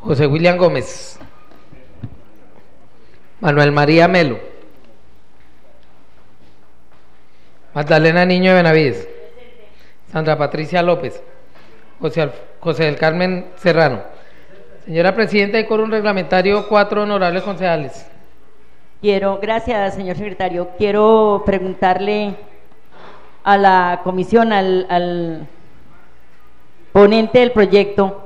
José William Gómez. Manuel María Melo. Magdalena Niño de Benavides. Sandra Patricia López. José del Carmen Serrano. Señora Presidenta, hay quórum reglamentario 4 honorables concejales. Gracias, señor secretario. Quiero preguntarle a la comisión, al ponente del proyecto,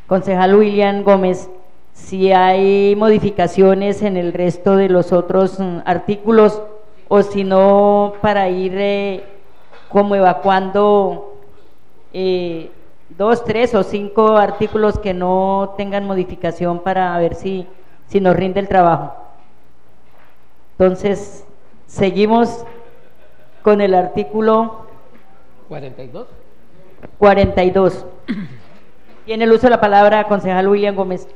concejal William Gómez, si hay modificaciones en el resto de los otros artículos, o si no, para ir como evacuando 2, 3 o 5 artículos que no tengan modificación, para ver si nos rinde el trabajo. Entonces, seguimos con el artículo 42. Tiene el uso de la palabra concejal William Gómez.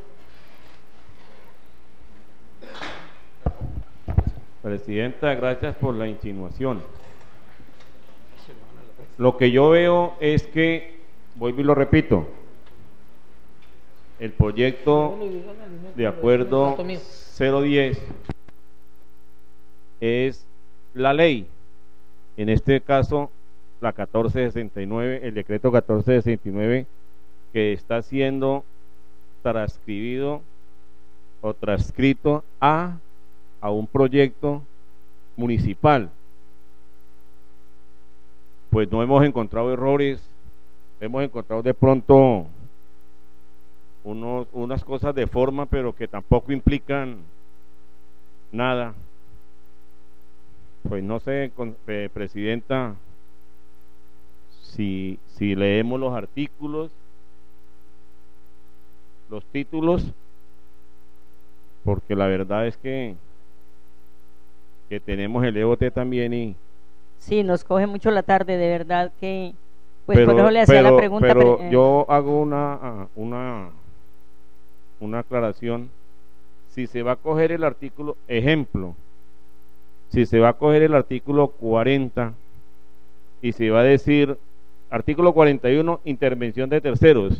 Presidenta, gracias por la insinuación. Lo que yo veo es que, vuelvo y lo repito, el proyecto de acuerdo 010 es la ley, en este caso la 1469, el decreto 1469, que está siendo transcribido o transcrito a un proyecto municipal. Pues no hemos encontrado errores, hemos encontrado de pronto unas cosas de forma, pero que tampoco implican nada. Pues no sé, Presidenta, si leemos los artículos, los títulos, porque la verdad es que tenemos el EOT también y... Sí, nos coge mucho la tarde, de verdad que... Pues por eso le hacía la pregunta. Pero yo hago una aclaración. Si se va a coger el artículo, ejemplo, si se va a coger el artículo 40 y se va a decir artículo 41, intervención de terceros,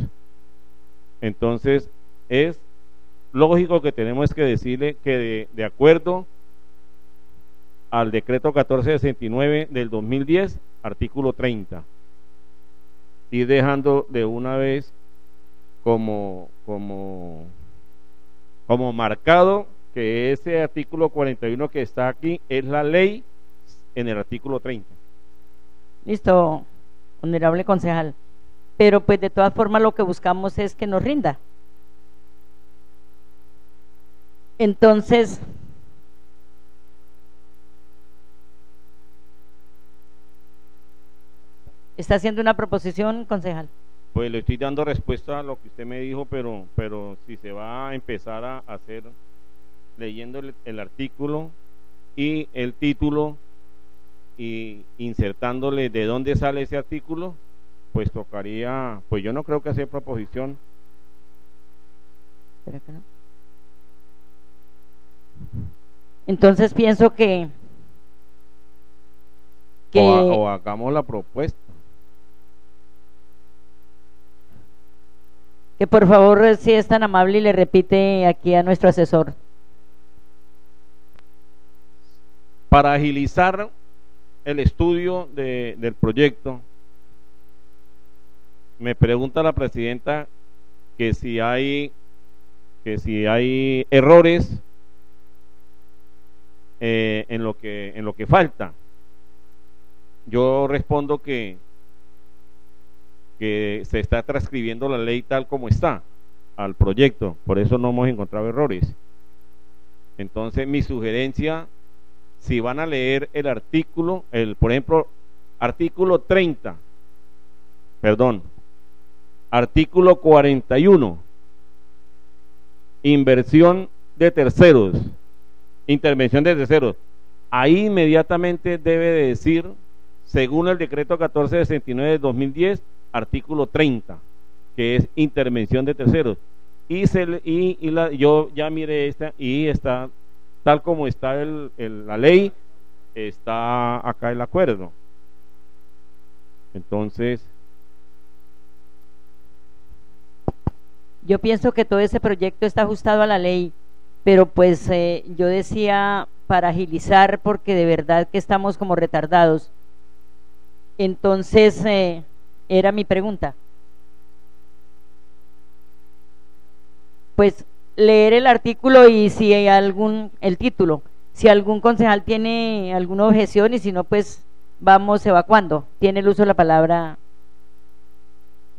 entonces es lógico que tenemos que decirle que de acuerdo al decreto 1469 del 2010, artículo 30, y dejando de una vez como marcado que ese artículo 41 que está aquí es la ley en el artículo 30. Listo, honorable concejal. Pero pues de todas formas lo que buscamos es que nos rinda. Entonces, ¿está haciendo una proposición, concejal? Pues le estoy dando respuesta a lo que usted me dijo, pero si se va a empezar a hacer leyendo el artículo y el título y insertándole de dónde sale ese artículo, pues tocaría, pues yo no creo que hacer proposición. ¿Pero que no? Entonces pienso que o hagamos la propuesta. Que por favor, si es tan amable y le repite aquí a nuestro asesor. Para agilizar el estudio del proyecto, me pregunta la presidenta que si hay errores en lo que falta. Yo respondo que se está transcribiendo la ley tal como está al proyecto, por eso no hemos encontrado errores. Entonces mi sugerencia, si van a leer el artículo, por ejemplo, artículo 41, intervención de terceros, ahí inmediatamente debe de decir, según el decreto 1469 de 2010, artículo 30, que es intervención de terceros, yo ya miré esta y está tal como está la ley, está acá el acuerdo. Entonces yo pienso que todo ese proyecto está ajustado a la ley, pero pues yo decía para agilizar, porque de verdad que estamos como retardados. Entonces, era mi pregunta. Pues leer el artículo y si hay el título, si algún concejal tiene alguna objeción, y si no, pues vamos evacuando. Tiene el uso de la palabra,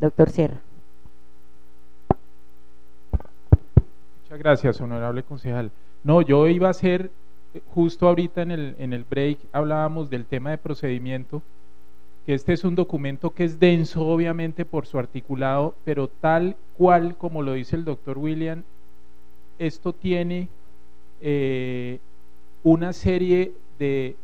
doctor Sierra. Muchas gracias, honorable concejal. No, yo iba a hacer, justo ahorita en el break hablábamos del tema de procedimiento, que este es un documento que es denso obviamente por su articulado, pero tal cual como lo dice el doctor William, esto tiene una serie de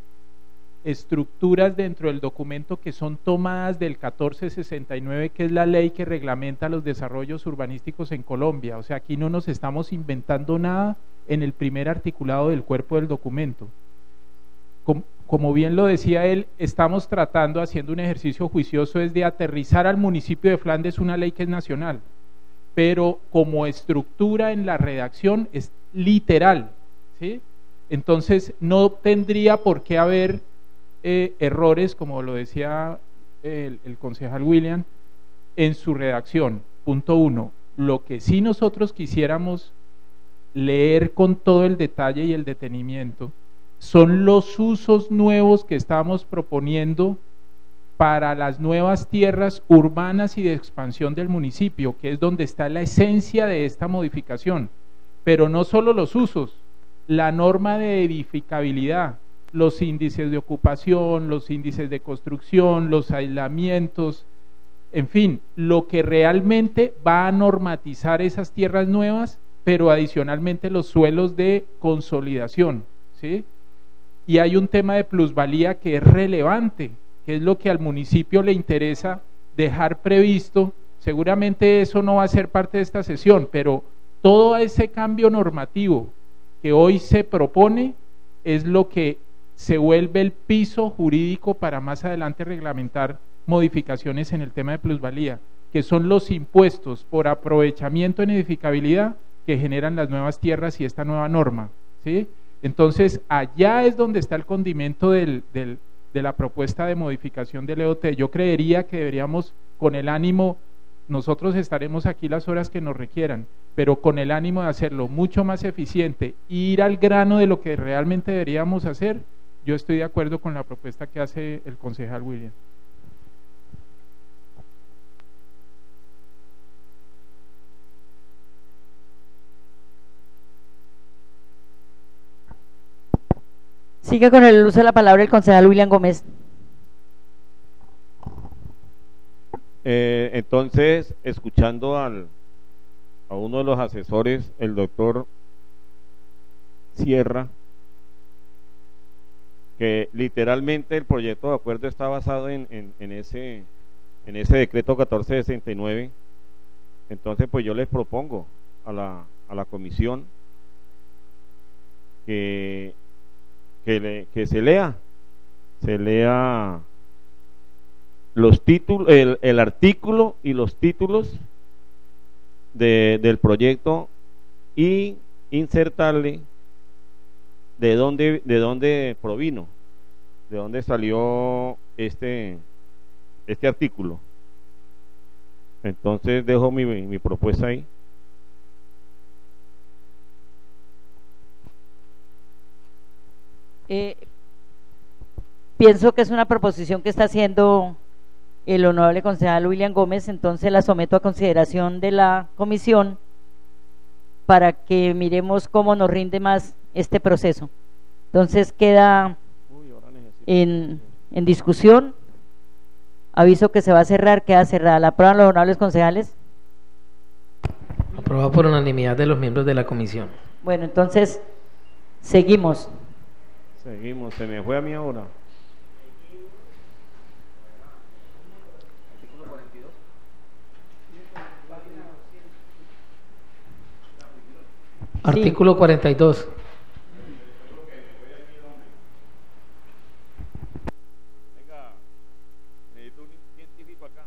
estructuras dentro del documento que son tomadas del 1469, que es la ley que reglamenta los desarrollos urbanísticos en Colombia. O sea, aquí no nos estamos inventando nada en el primer articulado del cuerpo del documento. Como bien lo decía él, estamos tratando, haciendo un ejercicio juicioso, es de aterrizar al municipio de Flandes una ley que es nacional, pero como estructura en la redacción es literal, ¿sí? Entonces no tendría por qué haber errores, como lo decía el concejal William, en su redacción. Punto uno. Lo que sí nosotros quisiéramos leer con todo el detalle y el detenimiento son los usos nuevos que estamos proponiendo para las nuevas tierras urbanas y de expansión del municipio, que es donde está la esencia de esta modificación. Pero no solo los usos, la norma de edificabilidad, los índices de ocupación, los índices de construcción, los aislamientos, en fin, lo que realmente va a normatizar esas tierras nuevas, pero adicionalmente los suelos de consolidación, ¿sí? Y hay un tema de plusvalía que es relevante, que es lo que al municipio le interesa dejar previsto. Seguramente eso no va a ser parte de esta sesión, pero todo ese cambio normativo que hoy se propone es lo que se vuelve el piso jurídico para más adelante reglamentar modificaciones en el tema de plusvalía, que son los impuestos por aprovechamiento en edificabilidad que generan las nuevas tierras y esta nueva norma, ¿sí? Entonces allá es donde está el condimento de la propuesta de modificación del EOT. Yo creería que deberíamos, con el ánimo, nosotros estaremos aquí las horas que nos requieran, pero con el ánimo de hacerlo mucho más eficiente, ir al grano de lo que realmente deberíamos hacer. Yo estoy de acuerdo con la propuesta que hace el concejal William. Sigue con el uso de la palabra el concejal William Gómez. Entonces, escuchando a uno de los asesores, el doctor Sierra, que literalmente el proyecto de acuerdo está basado en ese decreto 1469. Entonces, pues yo les propongo a la comisión que se lea los títulos, el artículo y los títulos del proyecto, y insertarle de dónde provino, de dónde salió este artículo. Entonces dejo mi propuesta ahí. Pienso que es una proposición que está haciendo el honorable concejal William Gómez, entonces la someto a consideración de la comisión para que miremos cómo nos rinde más este proceso. Entonces queda en discusión. Aviso que se va a cerrar, queda cerrada. ¿La aprueban los honorables concejales? Aprobado por unanimidad de los miembros de la comisión. Bueno, entonces seguimos. Seguimos, se me fue a mí ahora. Artículo 42. Venga, necesito un científico acá.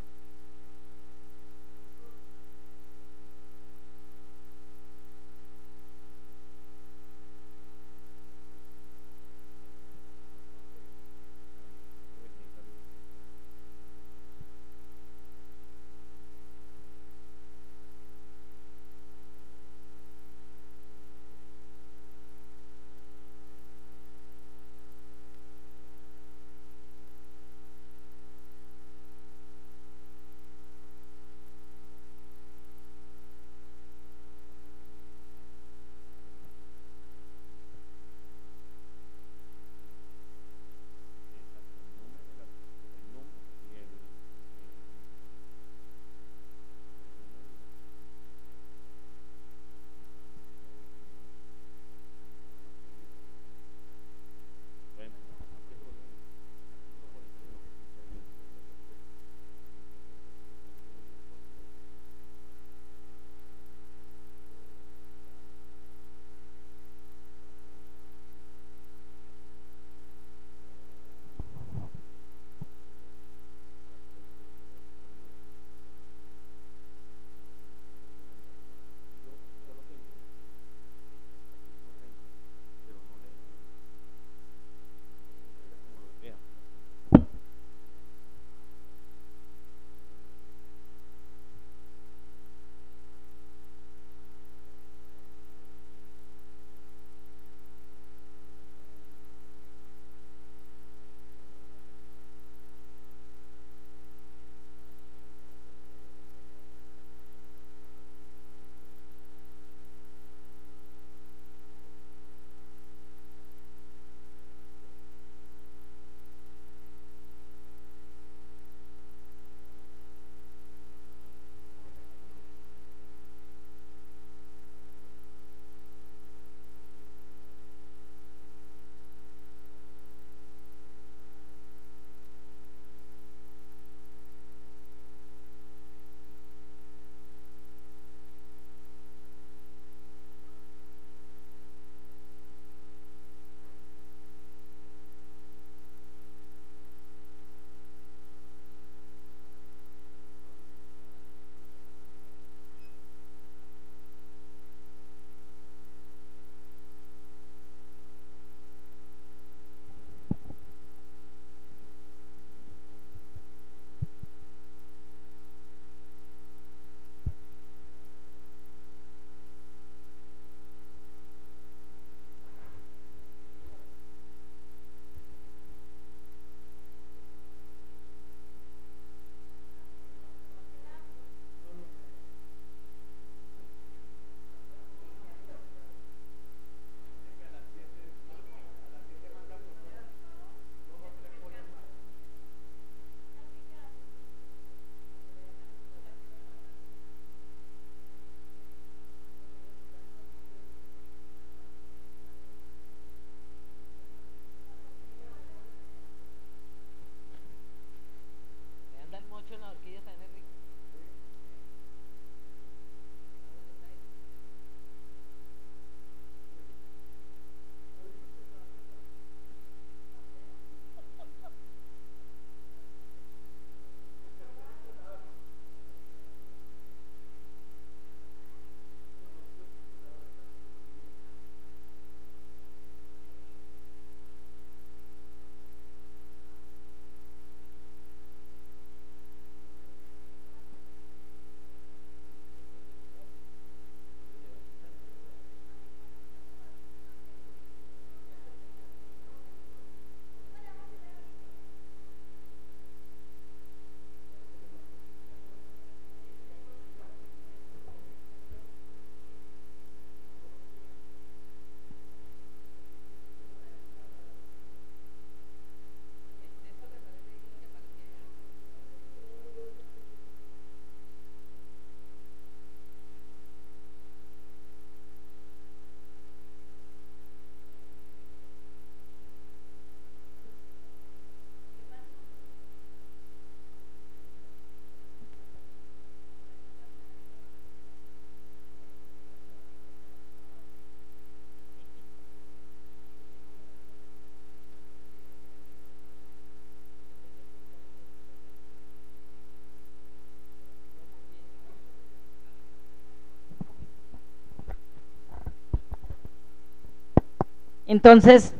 Entonces,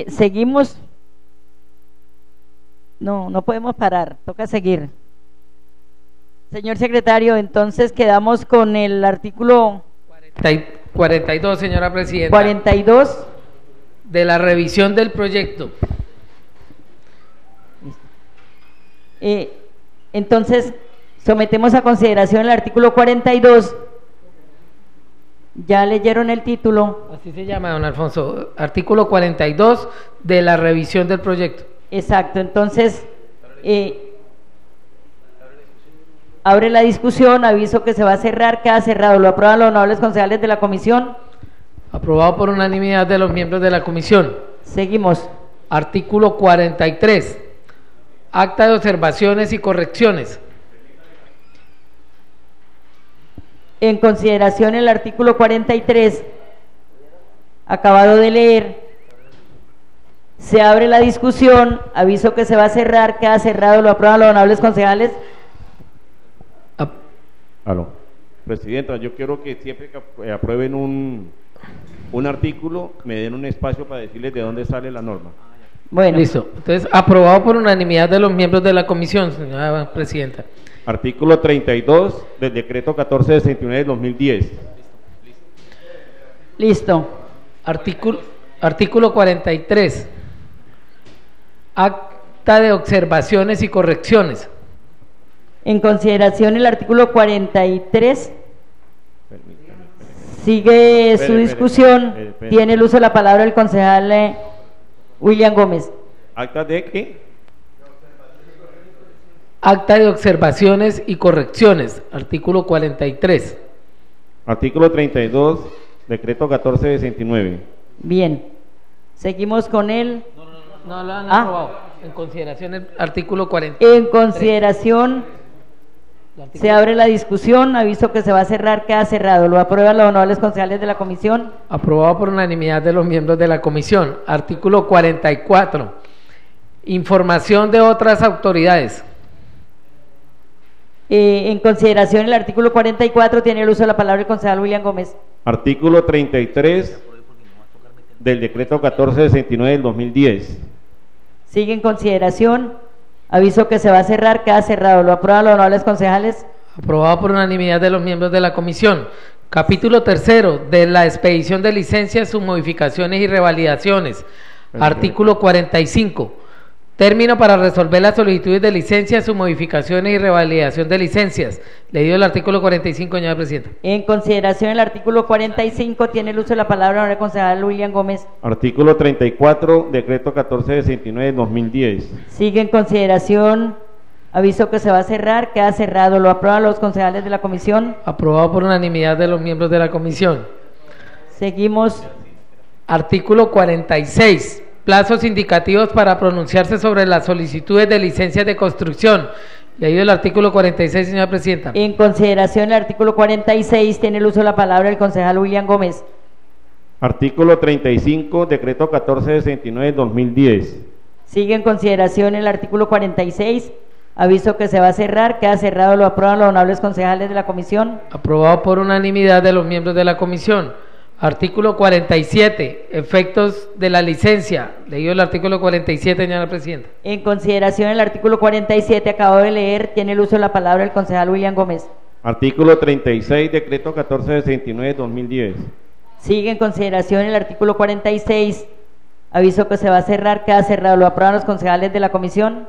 seguimos. No podemos parar, toca seguir. Señor secretario, entonces quedamos con el artículo 42, señora presidenta. 42. De la revisión del proyecto. Entonces, sometemos a consideración el artículo 42. Ya leyeron el título. Así se llama, don Alfonso. Artículo 42 de la revisión del proyecto. Exacto, entonces abre la discusión, aviso que se va a cerrar, queda cerrado. ¿Lo aprueban los honorables concejales de la comisión? Aprobado por unanimidad de los miembros de la comisión. Seguimos. Artículo 43. Acta de observaciones y correcciones. En consideración el artículo 43, acabado de leer, se abre la discusión, aviso que se va a cerrar, queda cerrado. ¿Lo aprueban los honorables concejales? Aló. Presidenta, yo quiero que siempre que aprueben un artículo, me den un espacio para decirles de dónde sale la norma. Bueno. Listo. Entonces, aprobado por unanimidad de los miembros de la comisión, señora presidenta. Artículo 32 del decreto 1469 del 2010. Listo. Artículo 43. Acta de observaciones y correcciones. En consideración el artículo 43. Sigue su discusión. Tiene el uso de la palabra el concejal William Gómez. ¿Acta de qué? Acta de observaciones y correcciones. Artículo 43. Artículo 32, decreto 1469. Bien. Seguimos con él. No lo han aprobado. En consideración el artículo 40. En consideración se abre la discusión, aviso que se va a cerrar, queda cerrado. ¿Lo aprueban los honorables concejales de la comisión? Aprobado por unanimidad de los miembros de la comisión. Artículo 44. Información de otras autoridades. En consideración el artículo 44, tiene el uso de la palabra el concejal William Gómez. Artículo 33 del decreto 1469 del 2010. Sigue en consideración, aviso que se va a cerrar, queda cerrado. ¿Lo aprueban los honorables concejales? Aprobado por unanimidad de los miembros de la comisión. Capítulo tercero de la expedición de licencias, sus modificaciones y revalidaciones. Artículo 45. Término para resolver las solicitudes de licencias, sus modificaciones y revalidación de licencias. Leído el artículo 45, señora presidenta. En consideración el artículo 45, tiene el uso de la palabra el honorable concejal William Gómez. Artículo 34, decreto 1469 del 2010. Sigue en consideración, aviso que se va a cerrar, queda cerrado. ¿Lo aprueban los concejales de la comisión? Aprobado por unanimidad de los miembros de la comisión. Seguimos. Artículo 46. Plazos indicativos para pronunciarse sobre las solicitudes de licencias de construcción. Leído el artículo 46, señora presidenta. En consideración el artículo 46, tiene el uso de la palabra el concejal William Gómez. Artículo 35, decreto 1469 del 2010. Sigue en consideración el artículo 46, aviso que se va a cerrar, queda cerrado. ¿Lo aprueban los honorables concejales de la comisión? Aprobado por unanimidad de los miembros de la comisión. Artículo 47, efectos de la licencia. Leído el artículo 47, señora presidenta. En consideración el artículo 47, acabo de leer, tiene el uso de la palabra el concejal William Gómez. Artículo 36, decreto 1469 del 2010. Sigue en consideración el artículo 46, aviso que se va a cerrar, queda cerrado. ¿Lo aprueban los concejales de la comisión?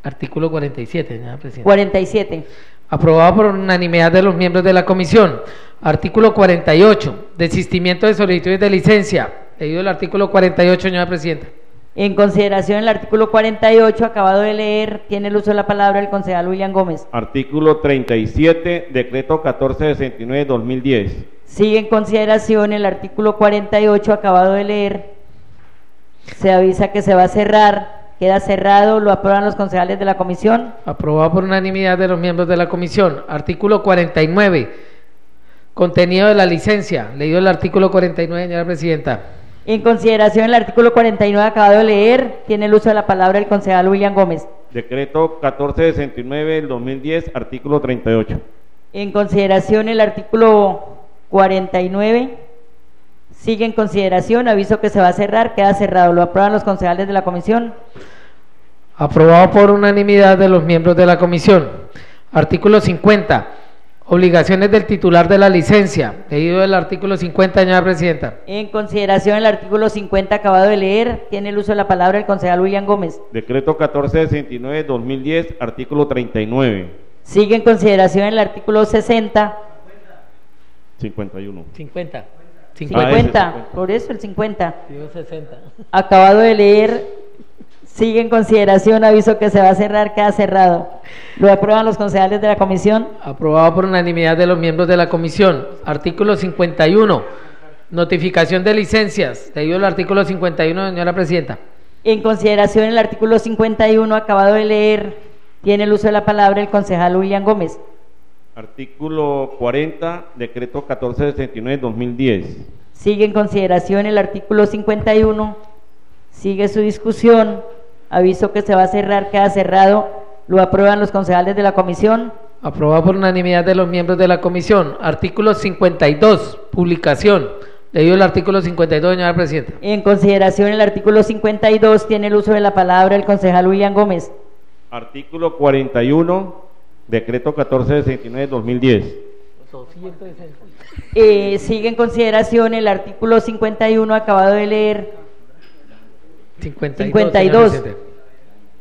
Artículo 47, señora presidenta. 47. Aprobado por unanimidad de los miembros de la comisión. Artículo 48, desistimiento de solicitudes de licencia. Leído el artículo 48, señora presidenta. En consideración el artículo 48, acabado de leer, tiene el uso de la palabra el concejal William Gómez. Artículo 37, decreto 1469 2010. Sigue en consideración el artículo 48, acabado de leer. Se avisa que se va a cerrar. Queda cerrado. ¿Lo aprueban los concejales de la comisión? Aprobado por unanimidad de los miembros de la comisión. Artículo 49, contenido de la licencia. Leído el artículo 49, señora presidenta. En consideración el artículo 49, acabado de leer, tiene el uso de la palabra el concejal William Gómez. Decreto 1469 del 2010, artículo 38. En consideración el artículo 49, Sigue en consideración, aviso que se va a cerrar, queda cerrado. ¿Lo aprueban los concejales de la comisión? Aprobado por unanimidad de los miembros de la comisión. Artículo 50. Obligaciones del titular de la licencia. Leído el artículo 50, señora presidenta. En consideración el artículo 50 acabado de leer, tiene el uso de la palabra el concejal William Gómez. Decreto 1469-2010, artículo 39. Sigue en consideración el artículo 60. 51. 50. 50, por eso el 50. Digo 60. Acabado de leer, sigue en consideración, aviso que se va a cerrar, queda cerrado. ¿Lo aprueban los concejales de la comisión? Aprobado por unanimidad de los miembros de la comisión. Artículo 51. Notificación de licencias. Leído el artículo 51, señora presidenta. En consideración el artículo 51 acabado de leer, tiene el uso de la palabra el concejal William Gómez. Artículo 40, decreto 1469-2010. Sigue en consideración el artículo 51, sigue su discusión, aviso que se va a cerrar, queda cerrado. ¿Lo aprueban los concejales de la comisión? Aprobado por unanimidad de los miembros de la comisión. Artículo 52, publicación. Leído el artículo 52, señora presidenta. En consideración el artículo 52, tiene el uso de la palabra el concejal William Gómez. Artículo 41, decreto 1469-2010. Sigue en consideración el artículo 51 acabado de leer. 52.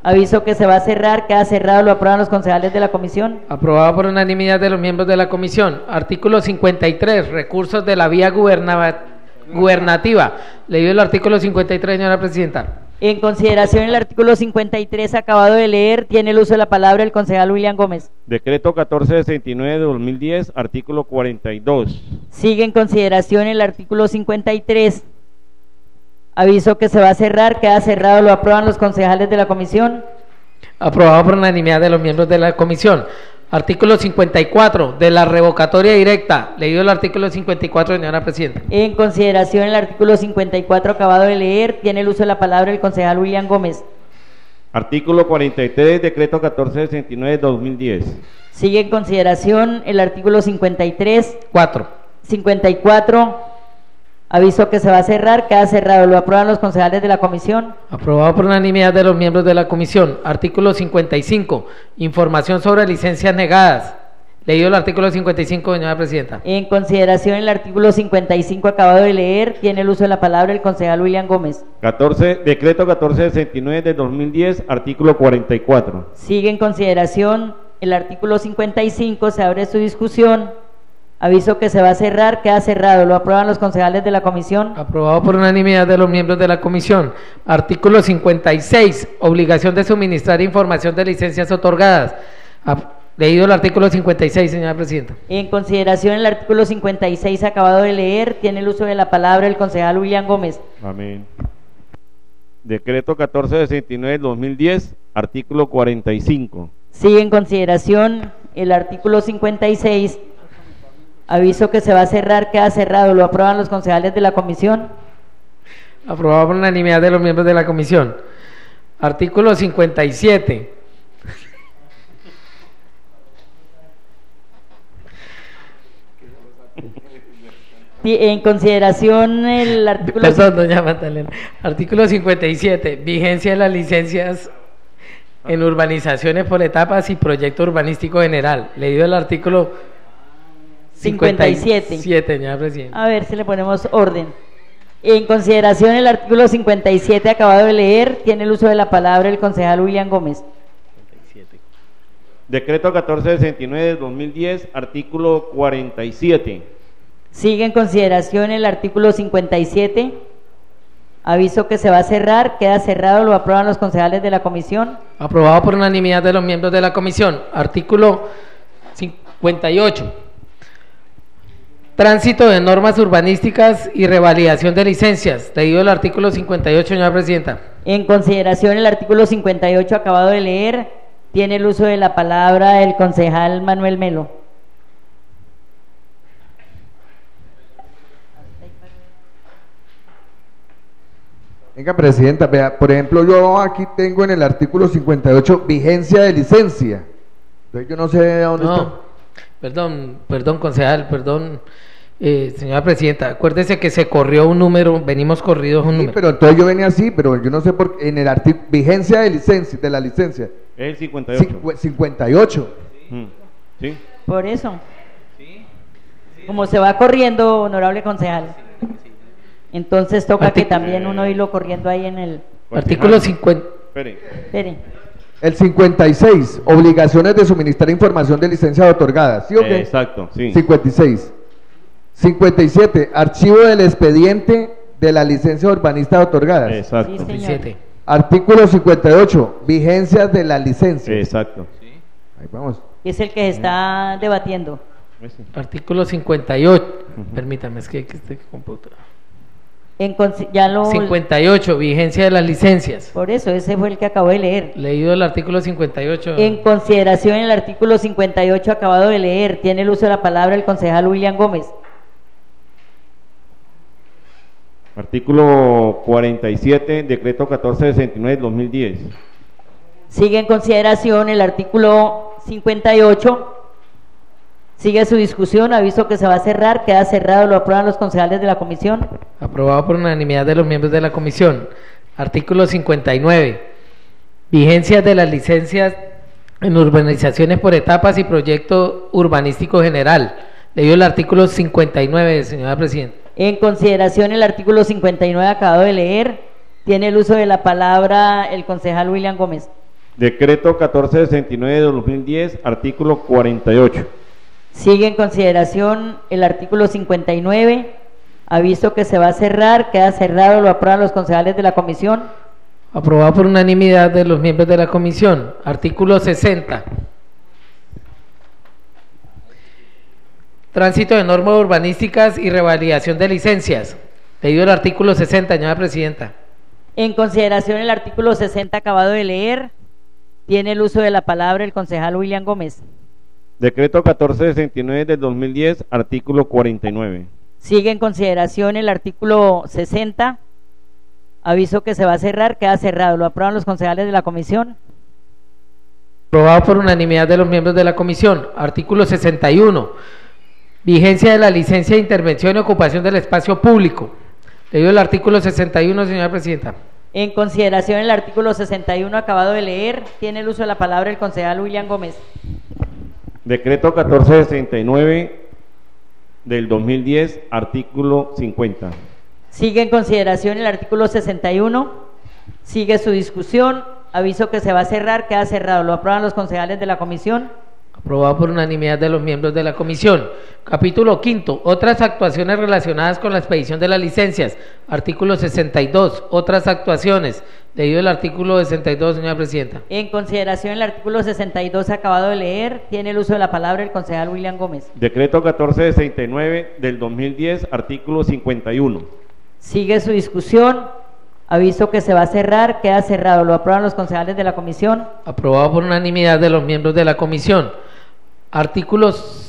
Aviso que se va a cerrar, queda cerrado. ¿Lo aprueban los concejales de la comisión? Aprobado por unanimidad de los miembros de la comisión. Artículo 53, recursos de la vía gubernativa. Leído el artículo 53, señora presidenta. En consideración el artículo 53 acabado de leer, tiene el uso de la palabra el concejal William Gómez. Decreto 1469-2010, artículo 42. Sigue en consideración el artículo 53. Aviso que se va a cerrar, queda cerrado. ¿Lo aprueban los concejales de la comisión? Aprobado por unanimidad de los miembros de la comisión. Artículo 54, de la revocatoria directa. Leído el artículo 54, señora presidenta. En consideración el artículo 54 acabado de leer, tiene el uso de la palabra el concejal William Gómez. Artículo 43, decreto 1469-2010. Sigue en consideración el artículo 53. 54. Aviso que se va a cerrar, queda cerrado. ¿Lo aprueban los concejales de la comisión? Aprobado por unanimidad de los miembros de la comisión. Artículo 55, información sobre licencias negadas. Leído el artículo 55, señora presidenta. En consideración el artículo 55 acabado de leer, tiene el uso de la palabra el concejal William Gómez. Decreto 1469-2010, artículo 44. Sigue en consideración el artículo 55, se abre su discusión. Aviso que se va a cerrar, queda cerrado. ¿Lo aprueban los concejales de la comisión? Aprobado por unanimidad de los miembros de la comisión. Artículo 56, obligación de suministrar información de licencias otorgadas. Leído el artículo 56, señora presidenta. En consideración el artículo 56 acabado de leer, tiene el uso de la palabra el concejal William Gómez. Amén. Decreto 1469-2010, artículo 45. Sigue en consideración el artículo 56. Aviso que se va a cerrar, queda cerrado. ¿Lo aprueban los concejales de la comisión? Aprobado por unanimidad de los miembros de la comisión. Artículo 57. En consideración el artículo... Perdón, doña Magdalena. Artículo 57. Vigencia de las licencias en urbanizaciones por etapas y proyecto urbanístico general. Leído el artículo 57, señora presidenta. A ver si le ponemos orden. En consideración el artículo 57 acabado de leer, tiene el uso de la palabra el concejal William Gómez. Decreto 1469-2010, artículo 47. Sigue en consideración el artículo 57. Aviso que se va a cerrar, queda cerrado. ¿Lo aprueban los concejales de la comisión? Aprobado por unanimidad de los miembros de la comisión. Artículo 58. Tránsito de normas urbanísticas y revalidación de licencias. Leído el artículo 58, señora presidenta. En consideración el artículo 58 acabado de leer, tiene el uso de la palabra el concejal Manuel Melo. Venga, presidenta, vea, por ejemplo, yo aquí tengo en el artículo 58 vigencia de licencia. Entonces yo no sé a dónde está. Perdón, concejal, perdón. Señora Presidenta, acuérdese que se corrió un número, venimos corridos un Sí, número. pero entonces yo venía así, pero yo no sé por qué, en el artículo, vigencia de licencia, de la licencia, Es el 58. 58. ¿Sí? Por eso. Como se va corriendo, honorable concejal. Entonces toca que también uno irlo corriendo ahí en el... Artículo 50. Espere. Espere. El 56, obligaciones de suministrar información de licencias otorgadas, ¿sí o qué? Exacto, sí. 56. 57, archivo del expediente de la licencia urbanista otorgadas. Exacto. Sí, señor. 57. Artículo 58, vigencias de la licencia. Exacto. Ahí vamos. Es el que se está debatiendo. Ese. Artículo 58. Permítame, es que este computador. Ya lo... 58, vigencia de las licencias. Por eso, ese fue el que acabo de leer. Leído el artículo 58. En consideración el artículo 58 acabado de leer, tiene el uso de la palabra el concejal William Gómez. Artículo 47, decreto 1469 del 2010. Sigue en consideración el artículo 58. Sigue su discusión, aviso que se va a cerrar, queda cerrado, lo aprueban los concejales de la comisión. Aprobado por unanimidad de los miembros de la comisión. Artículo 59. Vigencia de las licencias en urbanizaciones por etapas y proyecto urbanístico general. Leído el artículo 59, señora Presidenta. En consideración el artículo 59 acabado de leer, tiene el uso de la palabra el concejal William Gómez. Decreto 1469 de 2010, artículo 48. Sigue en consideración el artículo 59, aviso que se va a cerrar, queda cerrado, lo aprueban los concejales de la comisión. Aprobado por unanimidad de los miembros de la comisión. Artículo 60. Tránsito de normas urbanísticas y revalidación de licencias. Leído el artículo 60, señora Presidenta. En consideración el artículo 60 acabado de leer, tiene el uso de la palabra el concejal William Gómez. Decreto 1469 del 2010, artículo 49. Sigue en consideración el artículo 60, aviso que se va a cerrar, queda cerrado, lo aprueban los concejales de la comisión. Aprobado por unanimidad de los miembros de la comisión. Artículo 61. Vigencia de la licencia de intervención y ocupación del espacio público. Leído el artículo 61, señora Presidenta. En consideración el artículo 61 acabado de leer, tiene el uso de la palabra el concejal William Gómez. Decreto 1469 del 2010, artículo 50. Sigue en consideración el artículo 61, sigue su discusión, aviso que se va a cerrar, queda cerrado, lo aprueban los concejales de la comisión. Aprobado por unanimidad de los miembros de la comisión. Capítulo quinto, otras actuaciones relacionadas con la expedición de las licencias. Artículo 62, otras actuaciones. Leído el artículo 62, señora Presidenta. En consideración el artículo 62 acabado de leer, tiene el uso de la palabra el concejal William Gómez. Decreto 1469 del 2010, artículo 51. Sigue su discusión, aviso que se va a cerrar, queda cerrado, lo aprueban los concejales de la comisión. Aprobado por unanimidad de los miembros de la comisión. Artículos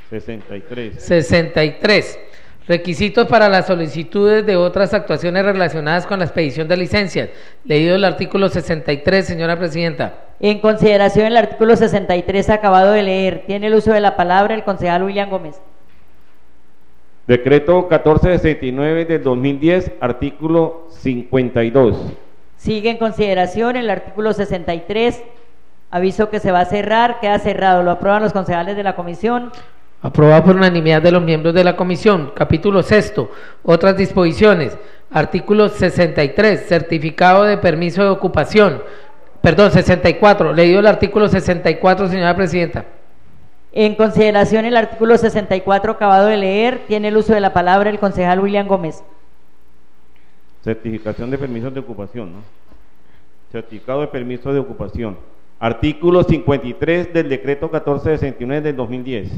63. Requisitos para las solicitudes de otras actuaciones relacionadas con la expedición de licencias. Leído el artículo 63, señora Presidenta. En consideración el artículo 63 acabado de leer, tiene el uso de la palabra el concejal William Gómez. Decreto 1469 del 2010, artículo 52. Sigue en consideración el artículo 63, aviso que se va a cerrar, queda cerrado, lo aprueban los concejales de la comisión. Aprobado por unanimidad de los miembros de la comisión. Capítulo sexto, otras disposiciones. Artículo 63, certificado de permiso de ocupación. Perdón, 64. Leído el artículo 64, señora Presidenta. En consideración el artículo 64 acabado de leer, tiene el uso de la palabra el concejal William Gómez. Certificación de permisos de ocupación, ¿no? Certificado de permiso de ocupación. Artículo 53 del decreto 1469 del 2010.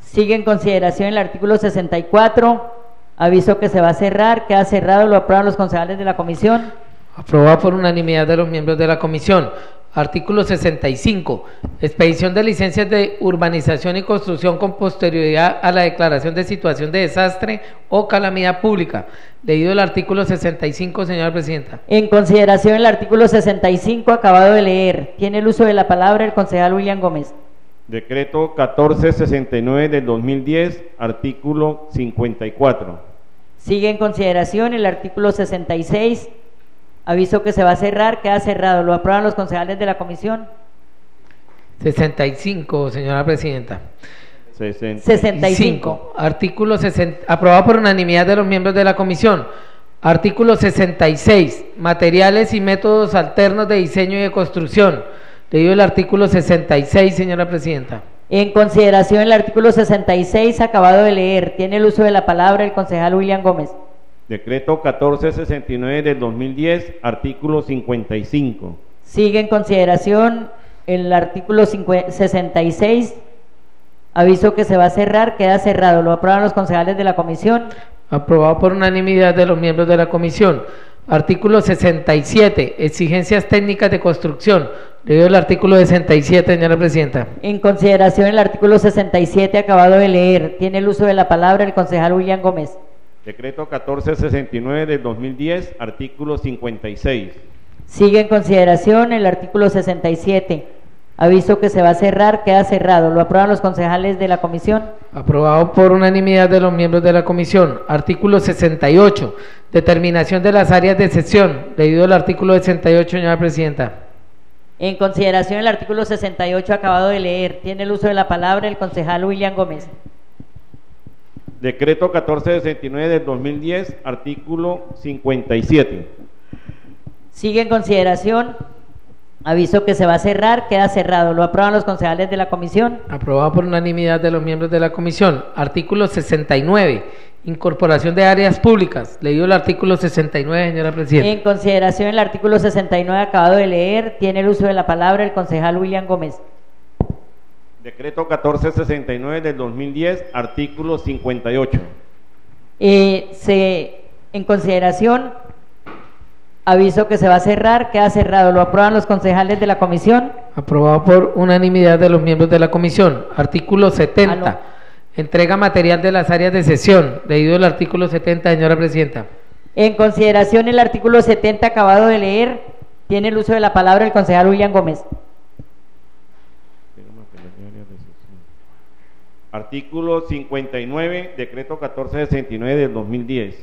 Sigue en consideración el artículo 64, aviso que se va a cerrar, queda cerrado, lo aprueban los concejales de la comisión. Aprobado por unanimidad de los miembros de la comisión. Artículo 65. Expedición de licencias de urbanización y construcción con posterioridad a la declaración de situación de desastre o calamidad pública. Leído el artículo 65, señora Presidenta. En consideración el artículo 65 acabado de leer, tiene el uso de la palabra el concejal William Gómez. Decreto 1469 del 2010, artículo 54. Sigue en consideración el artículo 66. Aviso que se va a cerrar, queda cerrado. Lo aprueban los concejales de la comisión. 65, señora presidenta. 65. Artículo 60, aprobado por unanimidad de los miembros de la comisión. Artículo 66, materiales y métodos alternos de diseño y de construcción. Leído el artículo 66, señora presidenta. En consideración el artículo 66, acabado de leer. Tiene el uso de la palabra el concejal William Gómez. Decreto 1469 del 2010, artículo 55. Sigue en consideración el artículo 66. Aviso que se va a cerrar, queda cerrado. Lo aprueban los concejales de la comisión. Aprobado por unanimidad de los miembros de la comisión. Artículo 67, exigencias técnicas de construcción. Leído el artículo 67, señora presidenta. En consideración el artículo 67, acabado de leer. Tiene el uso de la palabra el concejal William Gómez. Decreto 1469 del 2010, artículo 56. Sigue en consideración el artículo 67. Aviso que se va a cerrar, queda cerrado. Lo aprueban los concejales de la comisión. Aprobado por unanimidad de los miembros de la comisión. Artículo 68, determinación de las áreas de sesión. Leído el artículo 68, señora presidenta. En consideración el artículo 68, acabado de leer. Tiene el uso de la palabra el concejal William Gómez. Decreto 1469 del 2010, artículo 57. Sigue en consideración. Aviso que se va a cerrar, queda cerrado. Lo aprueban los concejales de la comisión. Aprobado por unanimidad de los miembros de la comisión. Artículo 69, incorporación de áreas públicas. Leído el artículo 69, señora presidenta. En consideración el artículo 69, acabado de leer. Tiene el uso de la palabra el concejal William Gómez. Decreto 1469 del 2010, artículo 58. En consideración, aviso que se va a cerrar, queda cerrado. Lo aprueban los concejales de la comisión. Aprobado por unanimidad de los miembros de la comisión. Artículo 70, entrega material de las áreas de sesión. Leído el artículo 70, señora presidenta. En consideración el artículo 70, acabado de leer. Tiene el uso de la palabra el concejal William Gómez. Artículo 59, decreto 1469 del 2010.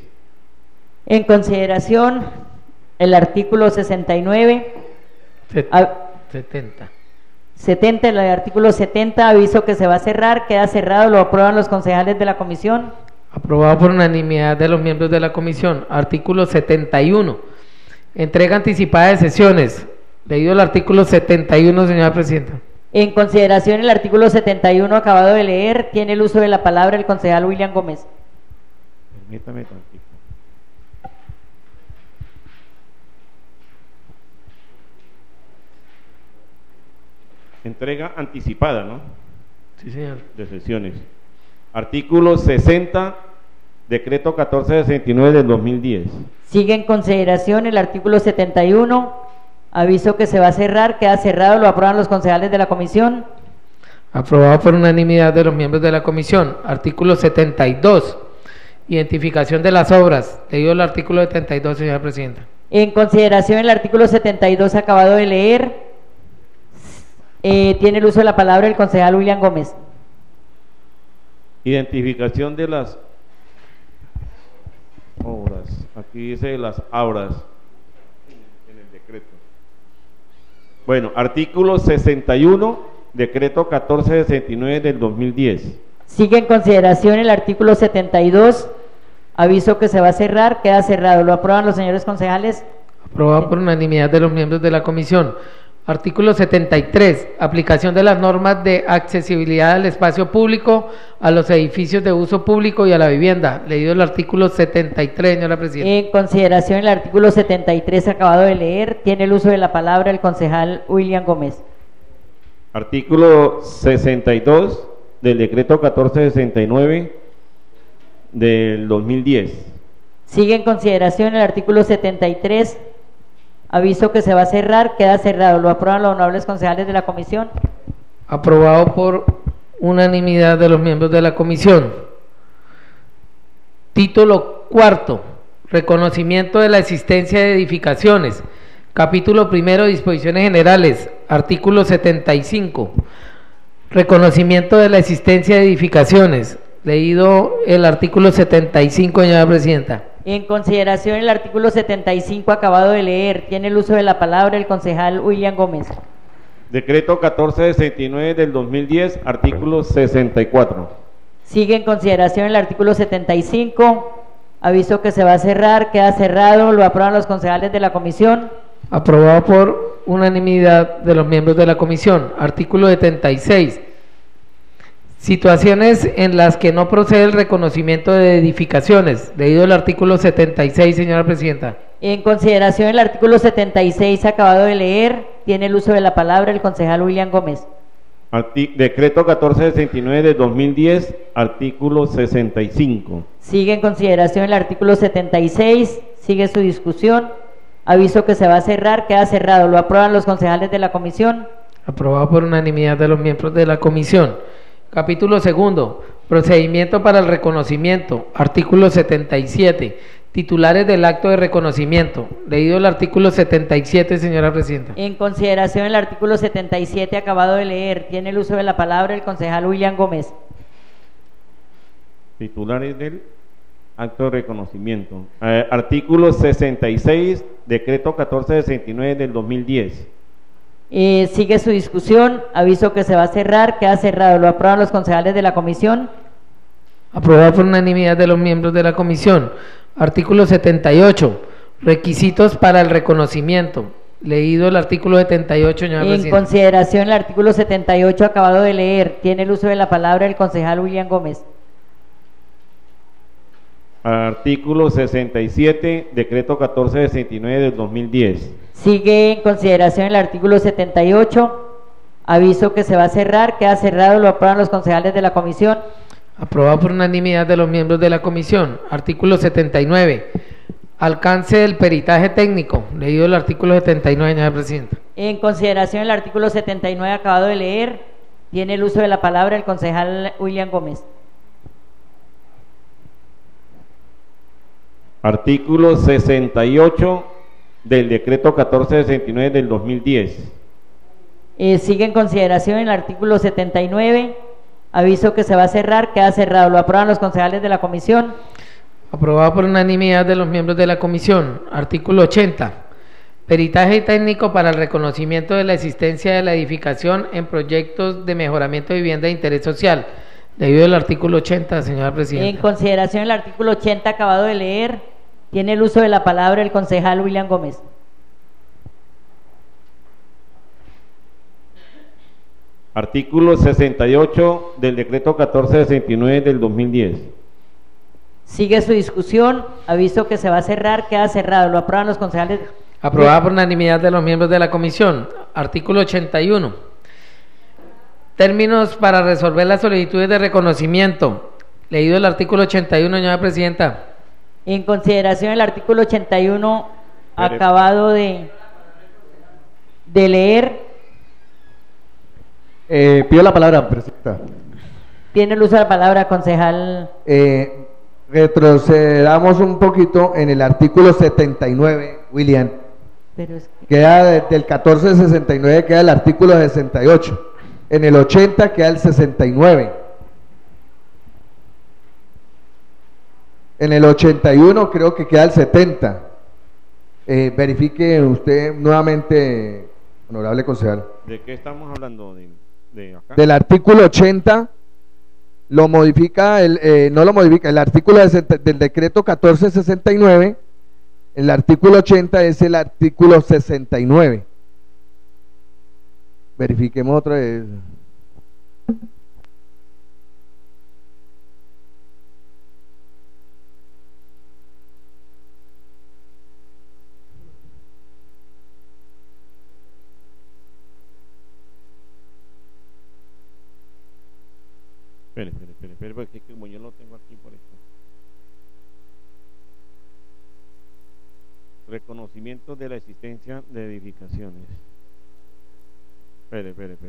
En consideración el artículo 69. 70, el artículo 70, aviso que se va a cerrar, queda cerrado. Lo aprueban los concejales de la comisión. Aprobado por unanimidad de los miembros de la comisión. Artículo 71, entrega anticipada de sesiones. Leído el artículo 71, señora presidenta. En consideración el artículo 71, acabado de leer. Tiene el uso de la palabra el concejal William Gómez. Permítame tantito. Entrega anticipada, ¿no? Sí, señor. De sesiones. Artículo 60, decreto 1469 del 2010. Sigue en consideración el artículo 71. Aviso que se va a cerrar, queda cerrado. Lo aprueban los concejales de la comisión. Aprobado por unanimidad de los miembros de la comisión. Artículo 72, identificación de las obras. Leído el artículo 72, señora presidenta. En consideración el artículo 72, acabado de leer. Tiene el uso de la palabra el concejal William Gómez. Identificación de las obras. Aquí dice las obras en el decreto. Bueno, artículo 61, decreto 1469 del 2010. Sigue en consideración el artículo 72. Aviso que se va a cerrar, queda cerrado. ¿Lo aprueban los señores concejales? Aprobado por unanimidad de los miembros de la comisión. Artículo 73, aplicación de las normas de accesibilidad al espacio público, a los edificios de uso público y a la vivienda. Leído el artículo 73, señora presidenta. En consideración el artículo 73, acabado de leer. Tiene el uso de la palabra el concejal William Gómez. Artículo 62 del decreto 1469 del 2010. Sigue en consideración el artículo 73. Aviso que se va a cerrar, queda cerrado. ¿Lo aprueban los honorables concejales de la comisión? Aprobado por unanimidad de los miembros de la comisión. Título cuarto, reconocimiento de la existencia de edificaciones. Capítulo primero, disposiciones generales. Artículo 75. Reconocimiento de la existencia de edificaciones. Leído el artículo 75, señora presidenta. En consideración el artículo 75 acabado de leer, tiene el uso de la palabra el concejal William Gómez. Decreto 1469 del 2010, artículo 64. Sigue en consideración el artículo 75, aviso que se va a cerrar, queda cerrado, lo aprueban los concejales de la comisión. Aprobado por unanimidad de los miembros de la comisión. Artículo 76. Situaciones en las que no procede el reconocimiento de edificaciones. Leído el artículo 76, señora presidenta. En consideración el artículo 76 acabado de leer, tiene el uso de la palabra el concejal William Gómez. Decreto 1469 de 2010, artículo 65. Sigue en consideración el artículo 76, sigue su discusión. Aviso que se va a cerrar, queda cerrado. Lo aprueban los concejales de la comisión. Aprobado por unanimidad de los miembros de la comisión. Capítulo segundo. Procedimiento para el reconocimiento. Artículo 77. Titulares del acto de reconocimiento. Leído el artículo 77, señora presidenta. En consideración el artículo 77 acabado de leer, tiene el uso de la palabra el concejal William Gómez. Titulares del acto de reconocimiento. Artículo 66, decreto 1469 del 2010. Sigue su discusión, aviso que se va a cerrar, queda cerrado. Lo aprueban los concejales de la comisión. Aprobado por unanimidad de los miembros de la comisión. Artículo 78. Requisitos para el reconocimiento. Leído el artículo 78, señora presidenta. En consideración el artículo 78 acabado de leer, tiene el uso de la palabra el concejal William Gómez. Artículo 67, decreto 1469 del 2010. Sigue en consideración el artículo 78, aviso que se va a cerrar, queda cerrado, lo aprueban los concejales de la comisión. Aprobado por unanimidad de los miembros de la comisión. Artículo 79. Alcance del peritaje técnico. Leído el artículo 79, señora presidenta. En consideración el artículo 79 acabado de leer, tiene el uso de la palabra el concejal William Gómez. Artículo 68 del decreto 1469 del 2010. Sigue en consideración el artículo 79, aviso que se va a cerrar, queda cerrado. Lo aprueban los concejales de la comisión. Aprobado por unanimidad de los miembros de la comisión. Artículo 80. Peritaje técnico para el reconocimiento de la existencia de la edificación en proyectos de mejoramiento de vivienda de interés social. Leído el artículo 80, señora presidenta. En consideración el artículo 80 acabado de leer, tiene el uso de la palabra el concejal William Gómez. Artículo 68 del decreto 1469 del 2010. Sigue su discusión, aviso que se va a cerrar, queda cerrado. Lo aprueban los concejales. Aprobada por unanimidad de los miembros de la comisión. Artículo 81. Términos para resolver las solicitudes de reconocimiento. Leído el artículo 81, señora presidenta. En consideración el artículo 81 acabado de leer. Pido la palabra, presidenta. Tiene el uso de la palabra, concejal. Retrocedamos un poquito en el artículo 79, William. Pero es que... Queda del 1469, queda el artículo 68. En el 80 queda el 69. En el 81 creo que queda el 70. Verifique usted nuevamente, honorable concejal. ¿De qué estamos hablando? ¿De acá? Del artículo 80 lo modifica, no lo modifica, el artículo del decreto 1469, el artículo 80 es el artículo 69. Verifiquemos otra vez. Espere, porque como yo lo tengo aquí por esto. Reconocimiento de la existencia de edificaciones. Espere. Requisitos.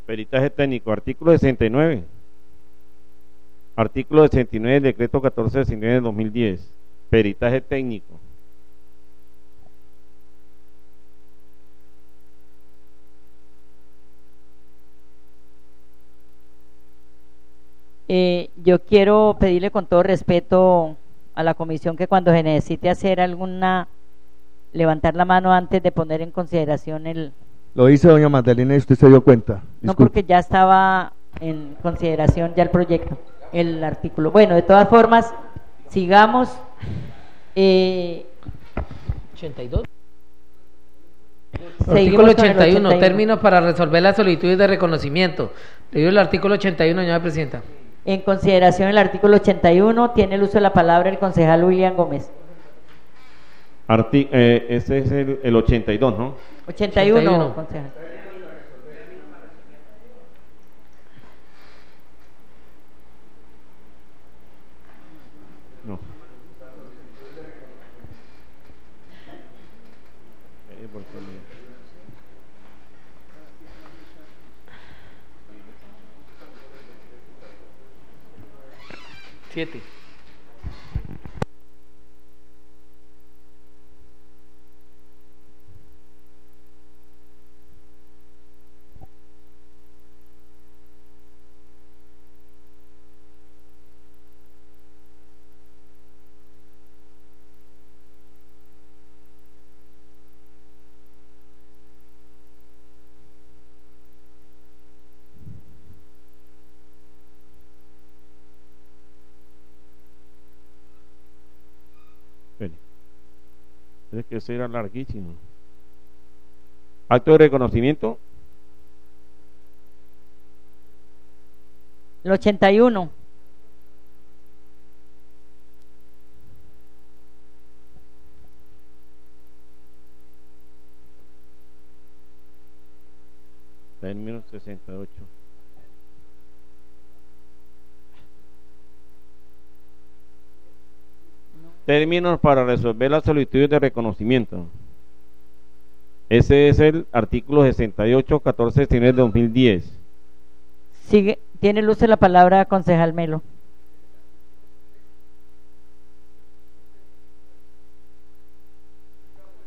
Peritaje técnico, artículo 69. Artículo 69 del decreto 1469 de 2010. Peritaje técnico. Yo quiero pedirle con todo respeto a la comisión que cuando se necesite hacer levantar la mano antes de poner en consideración Lo hice, doña Magdalena, y usted se dio cuenta. No, porque ya estaba en consideración ya el proyecto, el artículo. Bueno, de todas formas, sigamos. 82. Seguimos Artículo con el 81, términos para resolver las solicitudes de reconocimiento. Leído el artículo 81, señora presidenta. En consideración el artículo 81, tiene el uso de la palabra el concejal William Gómez. Ese es el 82, ¿no? 81, concejal. No. Siete. Es que eso era larguísimo. Acto de reconocimiento. El 81. Término 68. Términos para resolver las solicitudes de reconocimiento. Ese es el artículo 68, 14 de 2010. Sigue, tiene el uso de la palabra concejal Melo.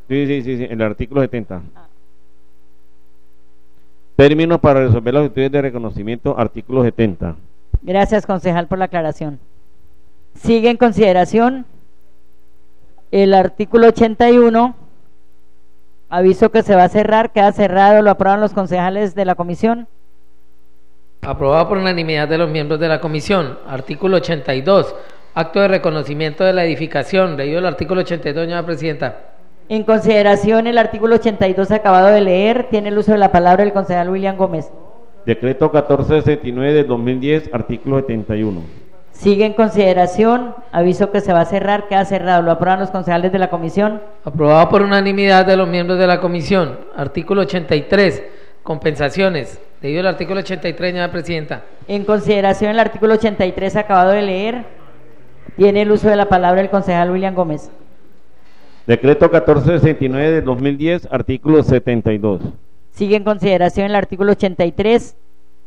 Sí, el artículo 70. Términos para resolver las solicitudes de reconocimiento, artículo 70. Gracias, concejal, por la aclaración. Sigue en consideración el artículo 81. Aviso que se va a cerrar, queda cerrado, lo aprueban los concejales de la comisión. Aprobado por unanimidad de los miembros de la comisión. Artículo 82. Acto de reconocimiento de la edificación. Leído el artículo 82, señora presidenta. En consideración el artículo 82 acabado de leer, tiene el uso de la palabra el concejal William Gómez. Decreto 1469 del 2010, artículo 71. Sigue en consideración, aviso que se va a cerrar, queda cerrado, lo aprueban los concejales de la comisión. Aprobado por unanimidad de los miembros de la comisión. Artículo 83, compensaciones. Leído el artículo 83, señora presidenta. En consideración el artículo 83 acabado de leer, tiene el uso de la palabra el concejal William Gómez. Decreto 1469 del 2010, artículo 72. Sigue en consideración el artículo 83,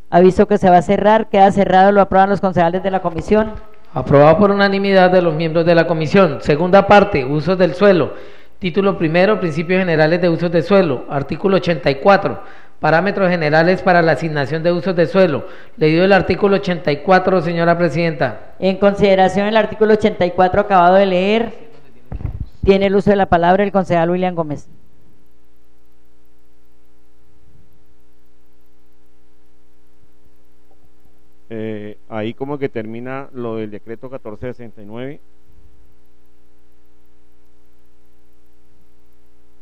aviso que se va a cerrar, queda cerrado, lo aprueban los concejales de la comisión. Aprobado por unanimidad de los miembros de la comisión. Segunda parte, usos del suelo. Título primero, principios generales de usos de suelo. Artículo 84, parámetros generales para la asignación de usos de suelo. Leído el artículo 84, señora presidenta. En consideración el artículo 84 acabado de leer, tiene el uso de la palabra el concejal William Gómez. Ahí como que termina lo del decreto 1469.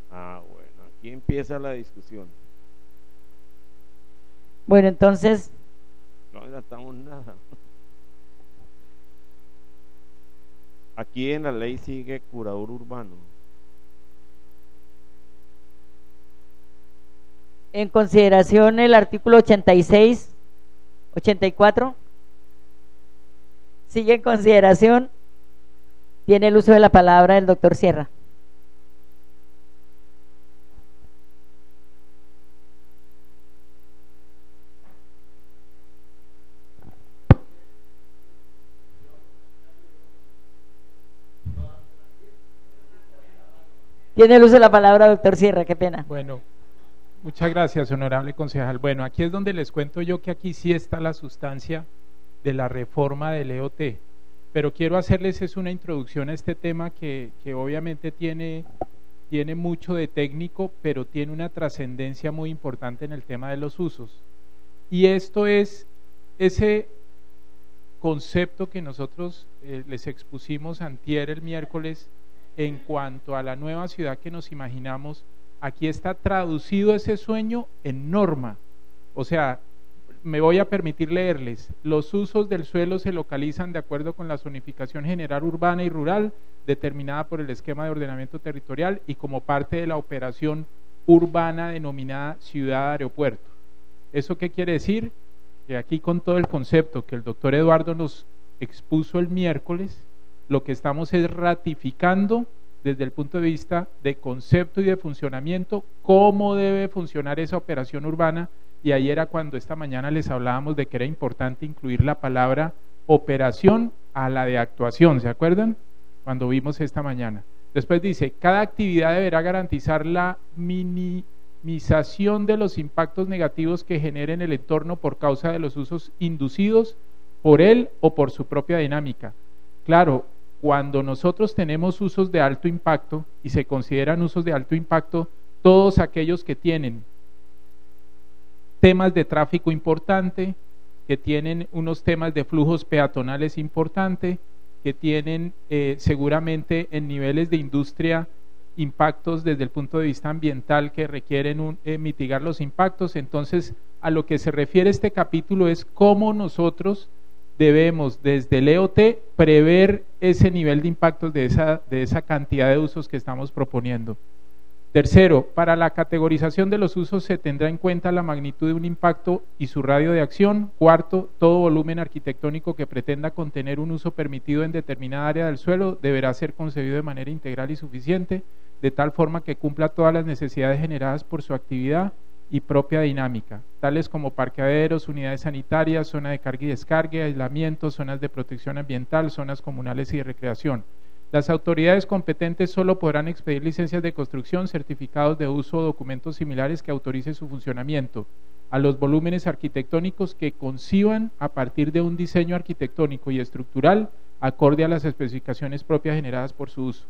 Bueno, aquí empieza la discusión. Bueno, entonces No adelantamos nada. Aquí en la ley sigue curador urbano. en consideración el artículo 86, 84, sigue en consideración, tiene el uso de la palabra el doctor Sierra. Tiene el uso de la palabra, doctor Sierra, qué pena. Bueno, muchas gracias, honorable concejal. Bueno, aquí es donde les cuento yo que aquí sí está la sustancia de la reforma del EOT, pero quiero hacerles es una introducción a este tema que obviamente tiene mucho de técnico, pero tiene una trascendencia muy importante en el tema de los usos. Y esto es ese concepto que nosotros les expusimos antier el miércoles en cuanto a la nueva ciudad que nos imaginamos. Aquí está traducido ese sueño en norma. O sea, me voy a permitir leerles: los usos del suelo se localizan de acuerdo con la zonificación general urbana y rural determinada por el esquema de ordenamiento territorial y como parte de la operación urbana denominada ciudad-aeropuerto. ¿Eso qué quiere decir? Que aquí, con todo el concepto que el doctor Eduardo nos expuso el miércoles, lo que estamos es ratificando desde el punto de vista de concepto y de funcionamiento cómo debe funcionar esa operación urbana. Y ahí era cuando esta mañana les hablábamos de que era importante incluir la palabra operación a la de actuación, ¿se acuerdan? Cuando vimos esta mañana. Después dice: cada actividad deberá garantizar la minimización de los impactos negativos que generen el entorno por causa de los usos inducidos por él o por su propia dinámica. Claro, cuando nosotros tenemos usos de alto impacto, y se consideran usos de alto impacto todos aquellos que tienen temas de tráfico importante, que tienen unos temas de flujos peatonales importante, que tienen seguramente en niveles de industria impactos desde el punto de vista ambiental que requieren mitigar los impactos. Entonces, a lo que se refiere este capítulo es cómo nosotros debemos desde el EOT prever ese nivel de impactos de esa cantidad de usos que estamos proponiendo. Tercero, para la categorización de los usos se tendrá en cuenta la magnitud de un impacto y su radio de acción. Cuarto, todo volumen arquitectónico que pretenda contener un uso permitido en determinada área del suelo deberá ser concebido de manera integral y suficiente, de tal forma que cumpla todas las necesidades generadas por su actividad y propia dinámica, tales como parqueaderos, unidades sanitarias, zona de carga y descarga, aislamiento, zonas de protección ambiental, zonas comunales y de recreación. Las autoridades competentes solo podrán expedir licencias de construcción, certificados de uso o documentos similares que autoricen su funcionamiento a los volúmenes arquitectónicos que conciban a partir de un diseño arquitectónico y estructural acorde a las especificaciones propias generadas por su uso.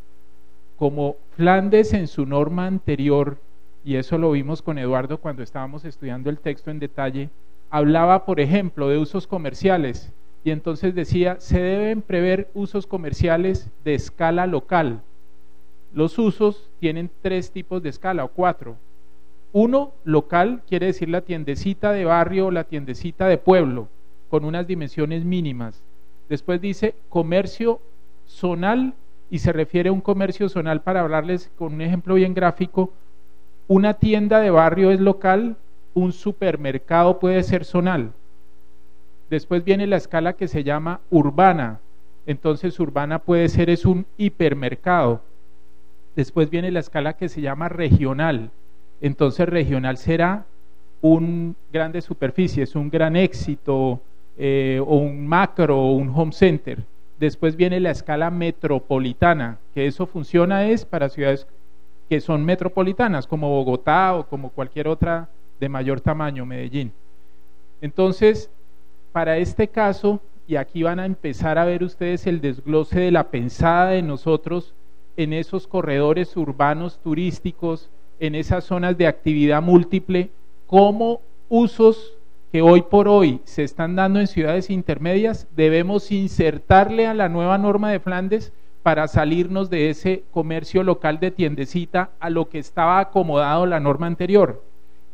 Como Flandes en su norma anterior, y eso lo vimos con Eduardo cuando estábamos estudiando el texto en detalle, hablaba, por ejemplo, de usos comerciales, y entonces decía: se deben prever usos comerciales de escala local. Los usos tienen 3 tipos de escala, o 4. Uno, local, quiere decir la tiendecita de barrio o la tiendecita de pueblo, con unas dimensiones mínimas. Después dice comercio zonal, y se refiere a un comercio zonal, para hablarles con un ejemplo bien gráfico. Una tienda de barrio es local, un supermercado puede ser zonal. Después viene la escala que se llama urbana, entonces urbana puede ser un hipermercado. Después viene la escala que se llama regional, entonces regional será un grande superficie, es un gran éxito, o un macro, o un home center. Después viene la escala metropolitana, que eso funciona es para ciudades que son metropolitanas, como Bogotá o como cualquier otra de mayor tamaño, Medellín. Entonces, para este caso, y aquí van a empezar a ver ustedes el desglose de la pensada de nosotros en esos corredores urbanos turísticos, en esas zonas de actividad múltiple, cómo usos que hoy por hoy se están dando en ciudades intermedias debemos insertarle a la nueva norma de Flandes para salirnos de ese comercio local de tiendecita a lo que estaba acomodado la norma anterior,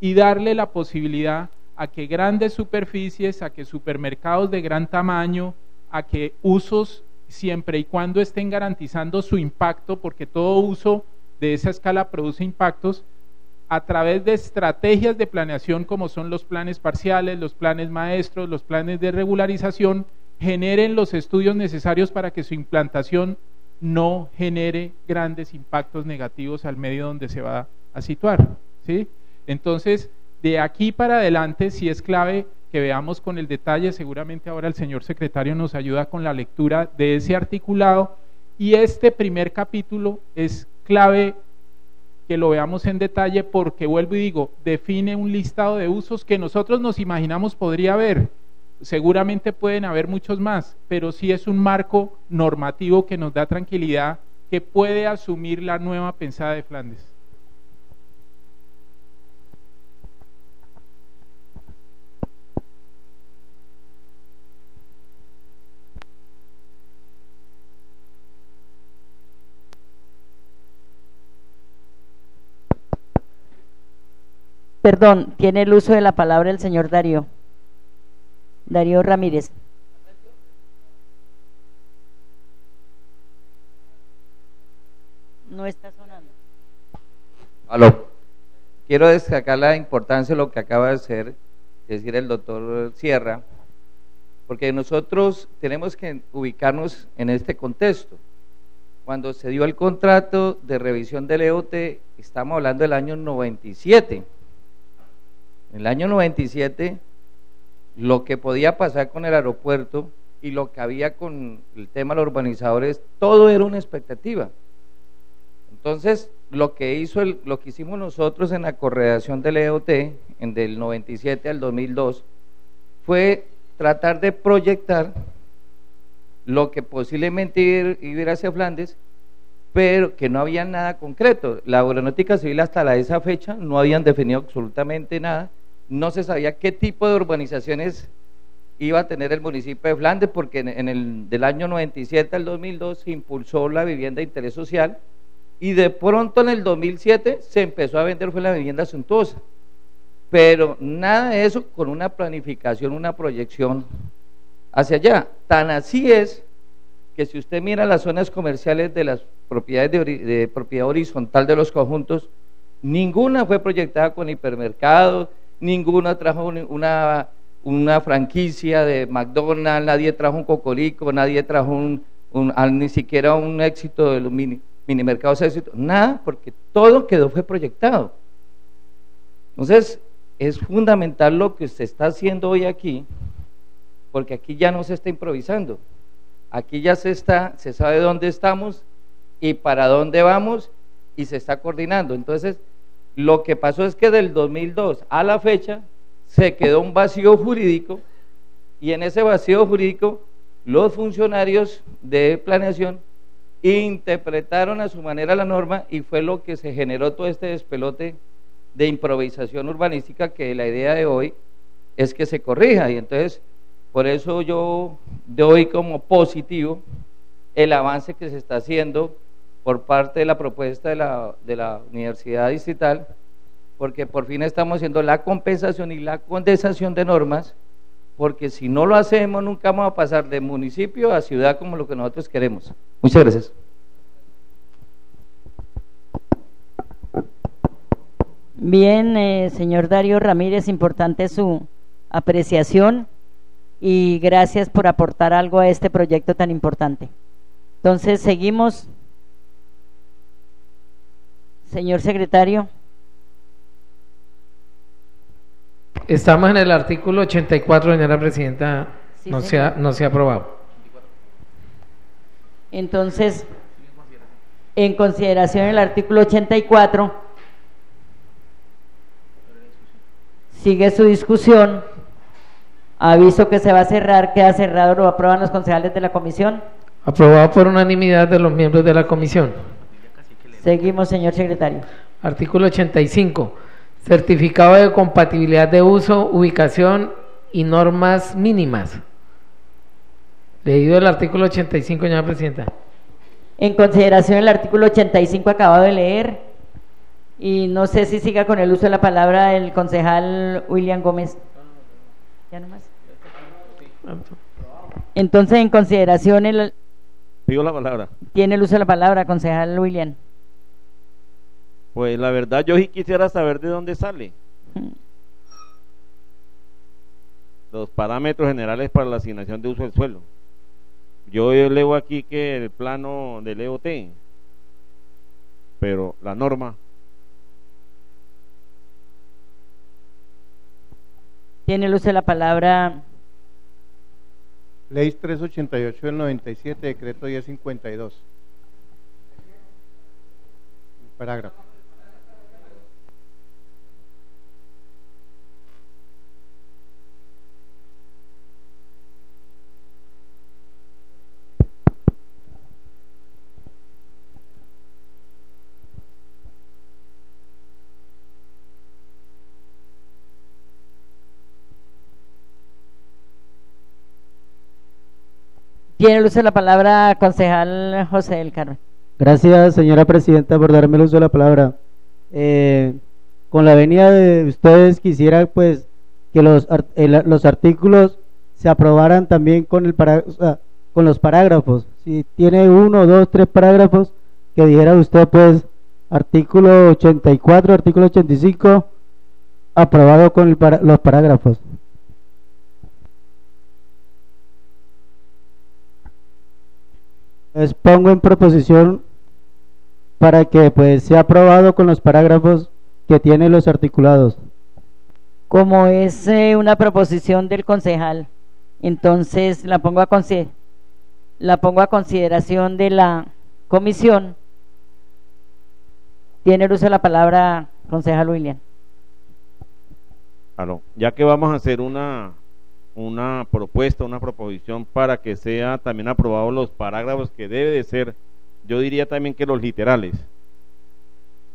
y darle la posibilidad a que grandes superficies, a que supermercados de gran tamaño, a que usos, siempre y cuando estén garantizando su impacto, porque todo uso de esa escala produce impactos, a través de estrategias de planeación como son los planes parciales, los planes maestros, los planes de regularización, generen los estudios necesarios para que su implantación no genere grandes impactos negativos al medio donde se va a situar, ¿sí? Entonces, de aquí para adelante sí es clave que veamos con el detalle. Seguramente ahora el señor secretario nos ayuda con la lectura de ese articulado, y este primer capítulo es clave que lo veamos en detalle, porque vuelvo y digo, define un listado de usos que nosotros nos imaginamos podría haber. Seguramente pueden haber muchos más, pero sí es un marco normativo que nos da tranquilidad, que puede asumir la nueva pensada de Flandes. Perdón, tiene el uso de la palabra el señor Darío Ramírez. No está sonando. Aló. Quiero destacar la importancia de lo que acaba de decir el doctor Sierra, porque nosotros tenemos que ubicarnos en este contexto. Cuando se dio el contrato de revisión del EOT, estamos hablando del año 97. En el año 97, lo que podía pasar con el aeropuerto y lo que había con el tema de los urbanizadores, todo era una expectativa. Entonces, lo que hicimos nosotros en la corredacción del EOT, del 97 al 2002, fue tratar de proyectar lo que posiblemente iba hacia Flandes, pero que no había nada concreto. La aeronáutica civil hasta esa fecha no habían definido absolutamente nada, no se sabía qué tipo de urbanizaciones iba a tener el municipio de Flandes, porque del año 97 al 2002 se impulsó la vivienda de interés social, y de pronto en el 2007 se empezó a vender la vivienda suntuosa, pero nada de eso con una planificación, una proyección hacia allá. Tan así es que si usted mira las zonas comerciales de las propiedades de propiedad horizontal de los conjuntos, ninguna fue proyectada con hipermercados, ninguna trajo una franquicia de McDonald's, nadie trajo un Cocorico, nadie trajo ni siquiera un éxito de los minimercados éxito, nada, porque todo fue proyectado. Entonces, es fundamental lo que usted está haciendo hoy aquí, porque aquí ya no se está improvisando, aquí ya se sabe dónde estamos y para dónde vamos, y se está coordinando. Entonces, lo que pasó es que del 2002 a la fecha se quedó un vacío jurídico, y en ese vacío jurídico los funcionarios de planeación interpretaron a su manera la norma, y fue lo que se generó todo este despelote de improvisación urbanística, que la idea de hoy es que se corrija. Y entonces, por eso yo doy como positivo el avance que se está haciendo por parte de la propuesta de la Universidad Distrital, porque por fin estamos haciendo la compensación y la condensación de normas, porque si no lo hacemos nunca vamos a pasar de municipio a ciudad como lo que nosotros queremos. Muchas gracias. Bien, señor Darío Ramírez, importante su apreciación y gracias por aportar algo a este proyecto tan importante. Entonces, seguimos. Señor secretario. Estamos en el artículo 84, señora presidenta, Sí, no se ha aprobado. Entonces, en consideración el artículo 84, sigue su discusión. Aviso que se va a cerrar, queda cerrado, lo aprueban los concejales de la comisión. Aprobado por unanimidad de los miembros de la comisión. Seguimos, señor secretario. Artículo 85. Certificado de compatibilidad de uso, ubicación y normas mínimas. Leído el artículo 85, señora presidenta. En consideración el artículo 85 acabado de leer, y no sé si siga con el uso de la palabra el concejal William Gómez. ¿Ya nomás? Entonces, en consideración Pido la palabra. tiene el uso de la palabra, concejal William. Pues la verdad yo sí quisiera saber de dónde sale los parámetros generales para la asignación de uso del suelo. Yo leo aquí que el plano del EOT, pero la norma. Tiene el uso de la palabra. Ley 388 del 97, decreto 1052. Parágrafo. Tiene el uso de la palabra concejal José del Carmen. Gracias, señora presidenta, por darme el uso de la palabra. Con la venia de ustedes quisiera pues que los artículos se aprobaran también con con los parágrafos. Si tiene 1, 2, 3 parágrafos, que dijera usted pues artículo 84, artículo 85, aprobado con los parágrafos. Les pongo en proposición para que pues sea aprobado con los parágrafos que tienen los articulados. Como es una proposición del concejal, entonces la pongo a consideración de la comisión. Tiene el uso de la palabra concejal William. Ya que vamos a hacer una propuesta, una proposición para que sea también aprobados los parágrafos que debe de ser, yo diría también que los literales.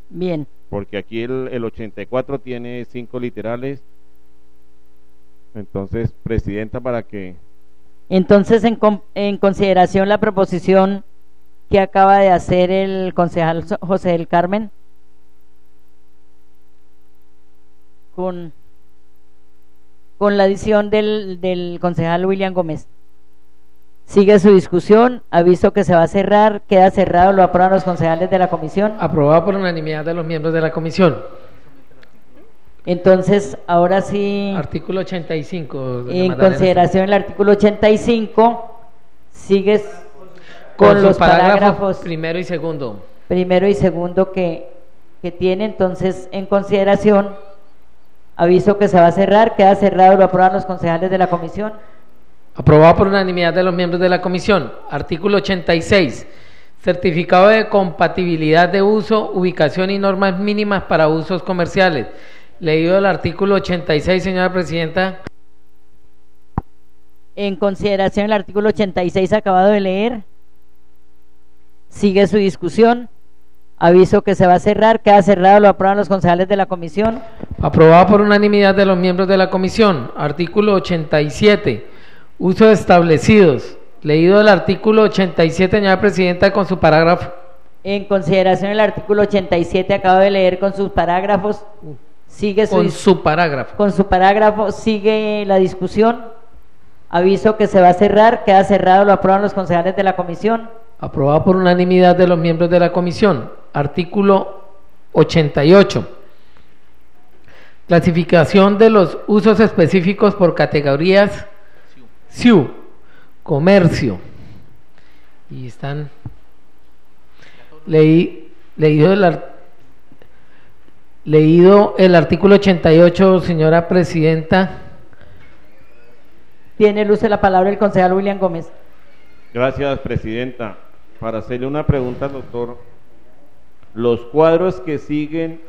Bien. Porque aquí el 84 tiene 5 literales. Entonces, presidenta, para que... Entonces, en consideración la proposición que acaba de hacer el concejal José del Carmen, con la adición del concejal William Gómez. Sigue su discusión, aviso que se va a cerrar, queda cerrado, lo aprueban los concejales de la comisión. Aprobado por unanimidad de los miembros de la comisión. Entonces, ahora sí. Artículo 85. En consideración el artículo 85, sigues con los parágrafos primero y segundo. Primero y segundo que tiene, entonces, en consideración, aviso que se va a cerrar, queda cerrado, lo aprueban los concejales de la comisión. Aprobado por unanimidad de los miembros de la comisión. Artículo 86. Certificado de compatibilidad de uso, ubicación y normas mínimas para usos comerciales. Leído el artículo 86, señora presidenta. En consideración el artículo 86 acabado de leer. Sigue su discusión. Aviso que se va a cerrar, queda cerrado, lo aprueban los concejales de la comisión. Aprobado por unanimidad de los miembros de la comisión. Artículo 87. Usos establecidos. Leído el artículo 87, señora presidenta, con su parágrafo. En consideración el artículo 87 acabo de leer con sus parágrafos. Sigue con su parágrafo. Con su parágrafo sigue la discusión. Aviso que se va a cerrar, queda cerrado, lo aprueban los concejales de la comisión. Aprobado por unanimidad de los miembros de la comisión. Artículo 88. Clasificación de los usos específicos por categorías SIU, comercio. Y están leído el artículo 88, señora presidenta. Tiene el uso de la palabra el concejal William Gómez. Gracias, presidenta. Para hacerle una pregunta al doctor, los cuadros que siguen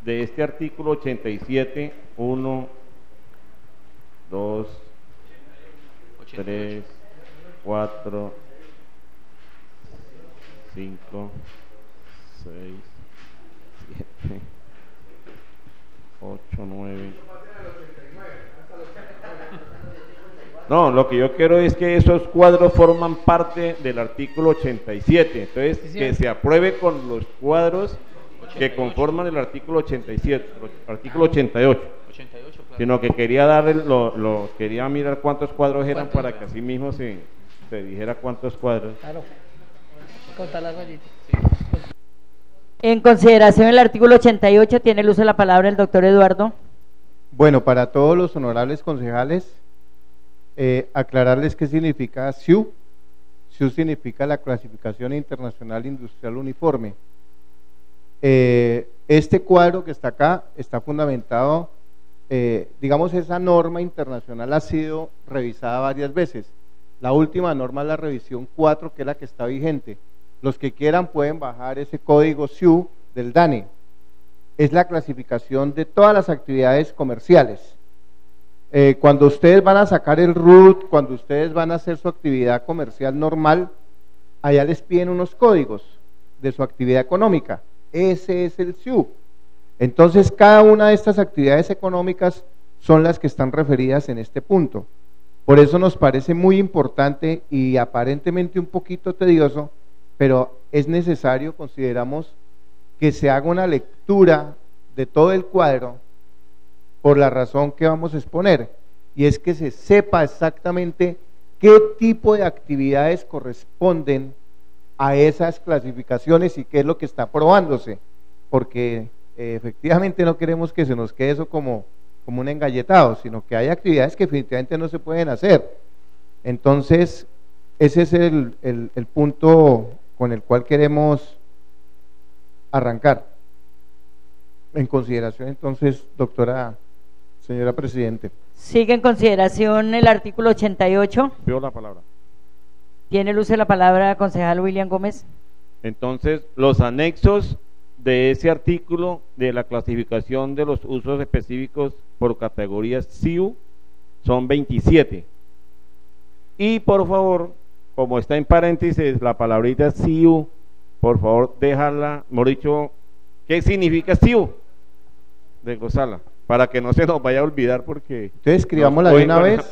de este artículo 87, 1, 2, 3, 4, 5, 6, 7, 8, 9. No, lo que yo quiero es que esos cuadros forman parte del artículo 87. Entonces, sí, que se apruebe con los cuadros que conforman el artículo 87, artículo 88. Sino que quería darle, quería mirar cuántos cuadros eran para que así mismo se dijera cuántos cuadros. Claro. En consideración el artículo 88, tiene el uso de la palabra el doctor Eduardo. Bueno, para todos los honorables concejales, aclararles qué significa SIU. SIU significa la Clasificación Internacional Industrial Uniforme. Este cuadro que está acá está fundamentado, digamos, esa norma internacional ha sido revisada varias veces. La última norma es la revisión 4, que es la que está vigente. Los que quieran pueden bajar ese código SIU del DANE. Es la clasificación de todas las actividades comerciales. Cuando ustedes van a sacar el RUT, cuando ustedes van a hacer su actividad comercial normal, allá les piden unos códigos de su actividad económica. Ese es el SIU. Entonces, cada una de estas actividades económicas son las que están referidas en este punto. Por eso nos parece muy importante y aparentemente un poquito tedioso, pero es necesario, consideramos, que se haga una lectura de todo el cuadro por la razón que vamos a exponer, y es que se sepa exactamente qué tipo de actividades corresponden a esas clasificaciones y qué es lo que está aprobándose, porque efectivamente no queremos que se nos quede eso como un engalletado, sino que hay actividades que definitivamente no se pueden hacer. Entonces, ese es el punto con el cual queremos arrancar. En consideración, entonces, señora Presidente. Sigue en consideración el artículo 88. Veo la palabra. Tiene el uso de la palabra concejal William Gómez. Entonces, los anexos de ese artículo de la clasificación de los usos específicos por categorías CIU son 27. Y por favor, como está en paréntesis la palabrita CIU, por favor déjala, hemos dicho, ¿qué significa CIU? Desglosarla, para que no se nos vaya a olvidar, porque entonces escribámosla de una vez.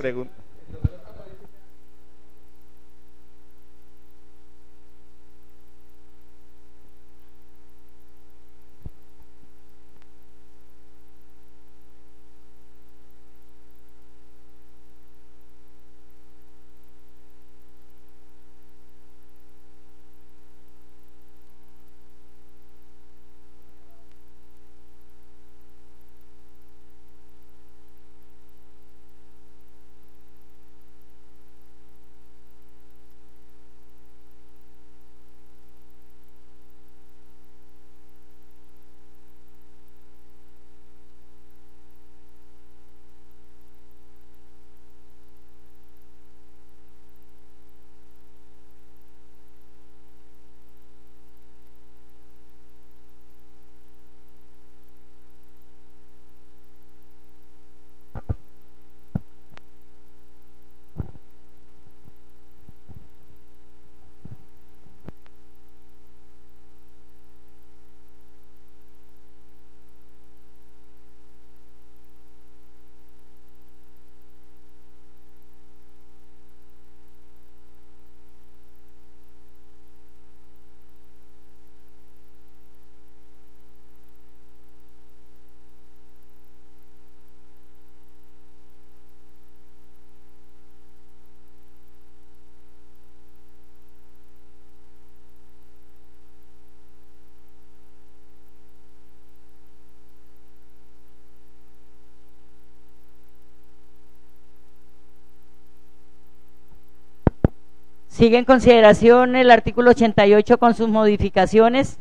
Sigue en consideración el artículo 88 con sus modificaciones.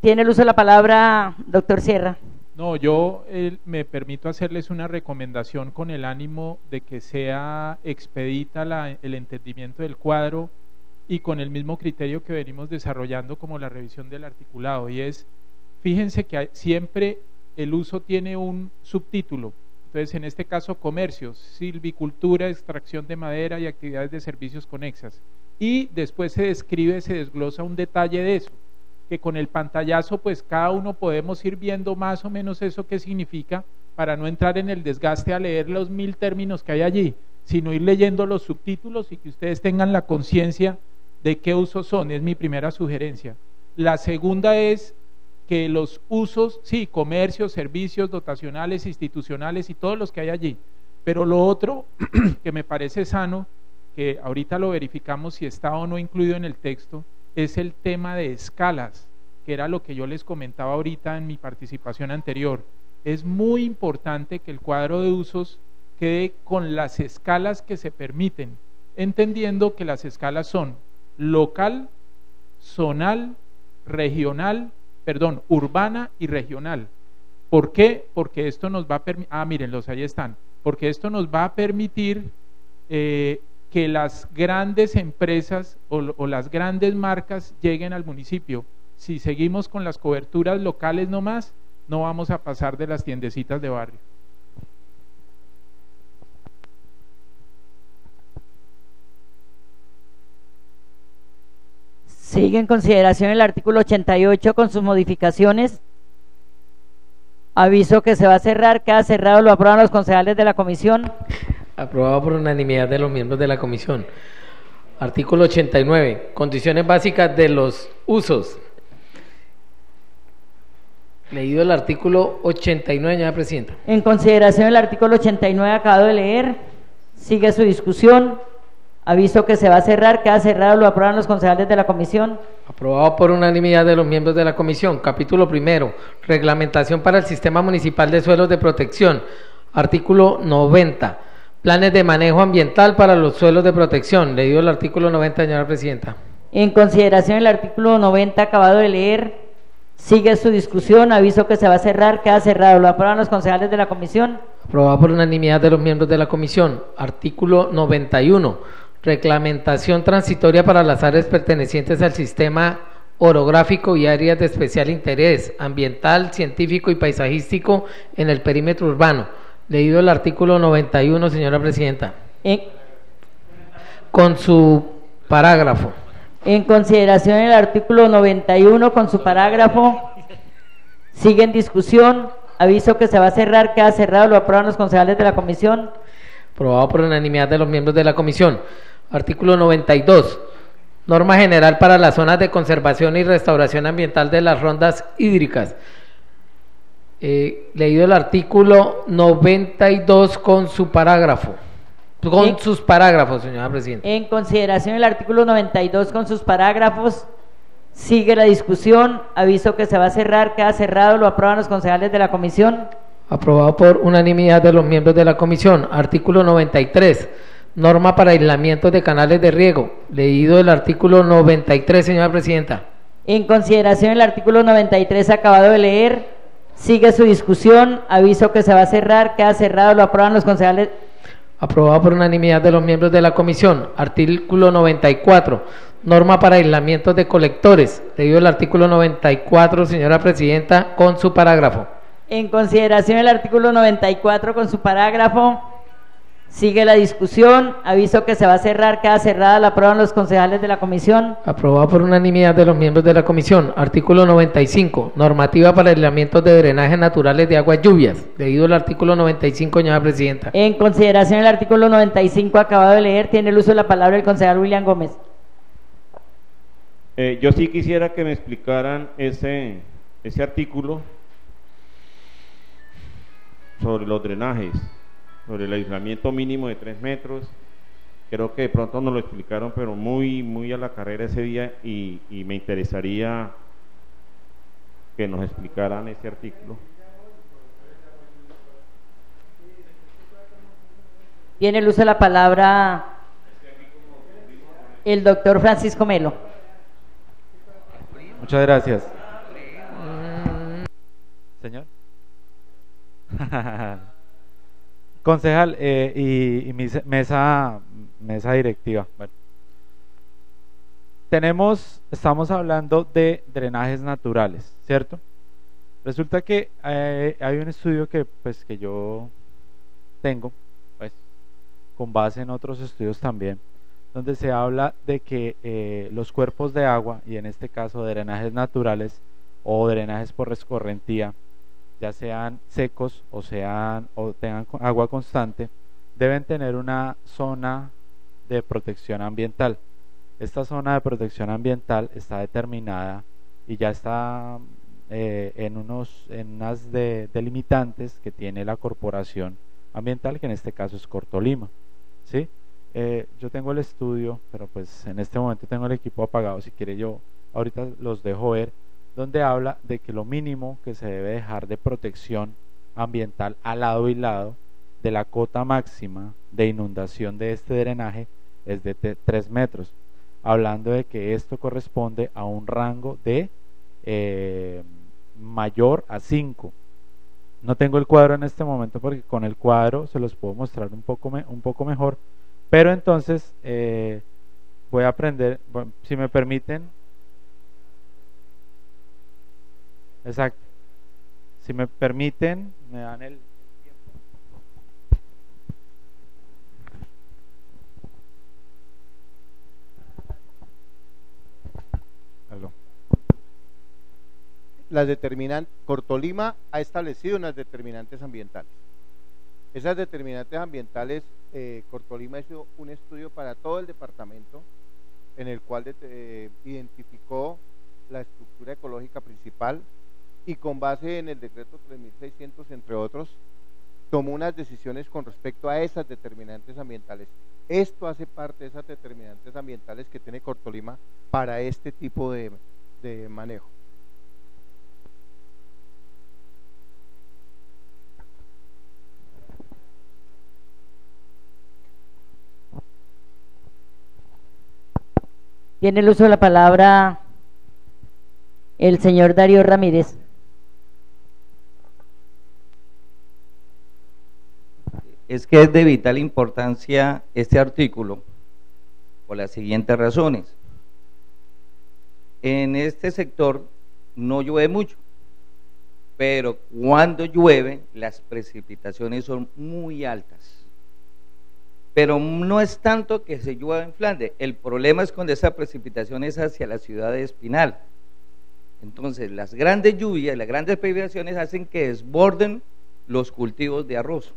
Tiene el uso de la palabra doctor Sierra. No, yo me permito hacerles una recomendación con el ánimo de que sea expedita el entendimiento del cuadro y con el mismo criterio que venimos desarrollando como la revisión del articulado, y es, fíjense que siempre el uso tiene un subtítulo. Entonces, en este caso, comercios, silvicultura, extracción de madera y actividades de servicios conexas. Y después se describe, se desglosa un detalle de eso, que con el pantallazo, pues cada uno podemos ir viendo más o menos eso que significa, para no entrar en el desgaste a leer los 1000 términos que hay allí, sino ir leyendo los subtítulos y que ustedes tengan la conciencia de qué usos son. Es mi primera sugerencia. La segunda es que los usos, sí, comercios, servicios, dotacionales, institucionales y todos los que hay allí, pero lo otro que me parece sano, que ahorita lo verificamos si está o no incluido en el texto, es el tema de escalas, que era lo que yo les comentaba ahorita en mi participación anterior. Es muy importante que el cuadro de usos quede con las escalas que se permiten, entendiendo que las escalas son local, zonal, regional, urbana y regional. ¿Por qué? Porque esto nos va a permitir, mírenlos, ahí están, porque esto nos va a permitir que las grandes empresas o las grandes marcas lleguen al municipio. Si seguimos con las coberturas locales nomás, no vamos a pasar de las tiendecitas de barrio. Sigue en consideración el artículo 88 con sus modificaciones. Aviso que se va a cerrar, queda cerrado, lo aprueban los concejales de la comisión. Aprobado por unanimidad de los miembros de la comisión. Artículo 89. Condiciones básicas de los usos. Leído el artículo 89, señora presidenta. En consideración del artículo 89 acabado de leer, sigue su discusión. Aviso que se va a cerrar, queda cerrado, lo aprueban los concejales de la comisión. Aprobado por unanimidad de los miembros de la comisión. Capítulo primero. Reglamentación para el Sistema Municipal de Suelos de Protección. Artículo 90. Planes de manejo ambiental para los suelos de protección. Leído el artículo 90, señora presidenta. En consideración del artículo 90 acabado de leer, sigue su discusión. Aviso que se va a cerrar, queda cerrado, lo aprueban los concejales de la comisión. Aprobado por unanimidad de los miembros de la comisión. Artículo 91. Reglamentación transitoria para las áreas pertenecientes al sistema orográfico y áreas de especial interés ambiental, científico y paisajístico en el perímetro urbano. Leído el artículo 91, señora presidenta. Con su parágrafo. En consideración del artículo 91 con su parágrafo, sigue en discusión. Aviso que se va a cerrar, queda cerrado, lo aprueban los concejales de la comisión. Aprobado por unanimidad de los miembros de la comisión. Artículo 92. Norma general para las zonas de conservación y restauración ambiental de las rondas hídricas. Leído el artículo 92 con su parágrafo. Con sus parágrafos, señora presidenta. En consideración del artículo 92 con sus parágrafos, sigue la discusión. Aviso que se va a cerrar, queda cerrado, lo aprueban los concejales de la comisión. Aprobado por unanimidad de los miembros de la comisión. Artículo 93. Norma para aislamiento de canales de riego. Leído el artículo 93, señora presidenta. En consideración del artículo 93 acabado de leer, sigue su discusión. Aviso que se va a cerrar, queda cerrado, lo aprueban los concejales. Aprobado por unanimidad de los miembros de la comisión. Artículo 94. Norma para aislamiento de colectores. Leído el artículo 94, señora presidenta, con su parágrafo. En consideración del artículo 94 con su parágrafo, sigue la discusión. Aviso que se va a cerrar, queda cerrada, la aprueban los concejales de la comisión. Aprobado por unanimidad de los miembros de la comisión. Artículo 95. Normativa para aislamientos de drenajes naturales de aguas lluvias. Leído el artículo 95, señora presidenta. En consideración del artículo 95 acabado de leer, tiene el uso de la palabra el concejal William Gómez. Yo sí quisiera que me explicaran ese artículo sobre los drenajes, sobre el aislamiento mínimo de 3 metros. Creo que de pronto nos lo explicaron, pero muy a la carrera ese día, y me interesaría que nos explicaran ese artículo. Tiene el uso de la palabra el doctor Francisco Melo. Muchas gracias. Señor. Concejal y mesa directiva. Bueno. Estamos hablando de drenajes naturales, ¿cierto? Resulta que hay un estudio que yo tengo, pues, con base en otros estudios también, donde se habla de que los cuerpos de agua, y en este caso drenajes naturales o drenajes por escorrentía, ya sean secos o tengan agua constante, deben tener una zona de protección ambiental. Esta zona de protección ambiental está determinada y ya está en unas delimitantes que tiene la Corporación Ambiental, que en este caso es Cortolima, ¿sí? Yo tengo el estudio, pero pues en este momento tengo el equipo apagado. Si quiere yo ahorita los dejo ver, donde habla de que lo mínimo que se debe dejar de protección ambiental al lado y lado de la cota máxima de inundación de este drenaje es de 3 metros, hablando de que esto corresponde a un rango de mayor a 5. No tengo el cuadro en este momento porque con el cuadro se los puedo mostrar un poco mejor, pero entonces voy a aprender, bueno, si me permiten. Exacto. Si me permiten, me dan el tiempo. Aló. Cortolima ha establecido unas determinantes ambientales. Esas determinantes ambientales, Cortolima hizo un estudio para todo el departamento en el cual identificó la estructura ecológica principal y con base en el decreto 3600, entre otros, tomó unas decisiones con respecto a esas determinantes ambientales. Esto hace parte de esas determinantes ambientales que tiene Cortolima para este tipo de manejo. Tiene el uso de la palabra el señor Darío Ramírez. Es que es de vital importancia este artículo por las siguientes razones. En este sector no llueve mucho, pero cuando llueve las precipitaciones son muy altas. Pero no es tanto que se llueva en Flandes, el problema es cuando esa precipitación es hacia la ciudad de Espinal. Entonces las grandes lluvias, las grandes precipitaciones hacen que desborden los cultivos de arroz.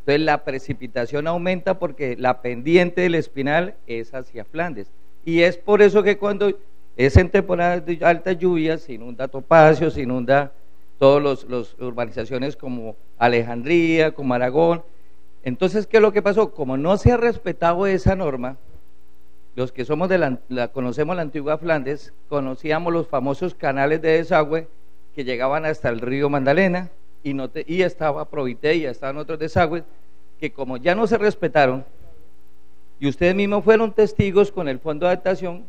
Entonces la precipitación aumenta porque la pendiente del Espinal es hacia Flandes. Y es por eso que cuando es en temporadas de altas lluvias se inunda Topacio, se inunda todas las urbanizaciones como Alejandría, como Aragón. Entonces, ¿qué es lo que pasó? Como no se ha respetado esa norma, los que somos conocemos la antigua Flandes, conocíamos los famosos canales de desagüe que llegaban hasta el río Magdalena y estaba Provité y estaban otros desagües que como ya no se respetaron, y ustedes mismos fueron testigos con el fondo de adaptación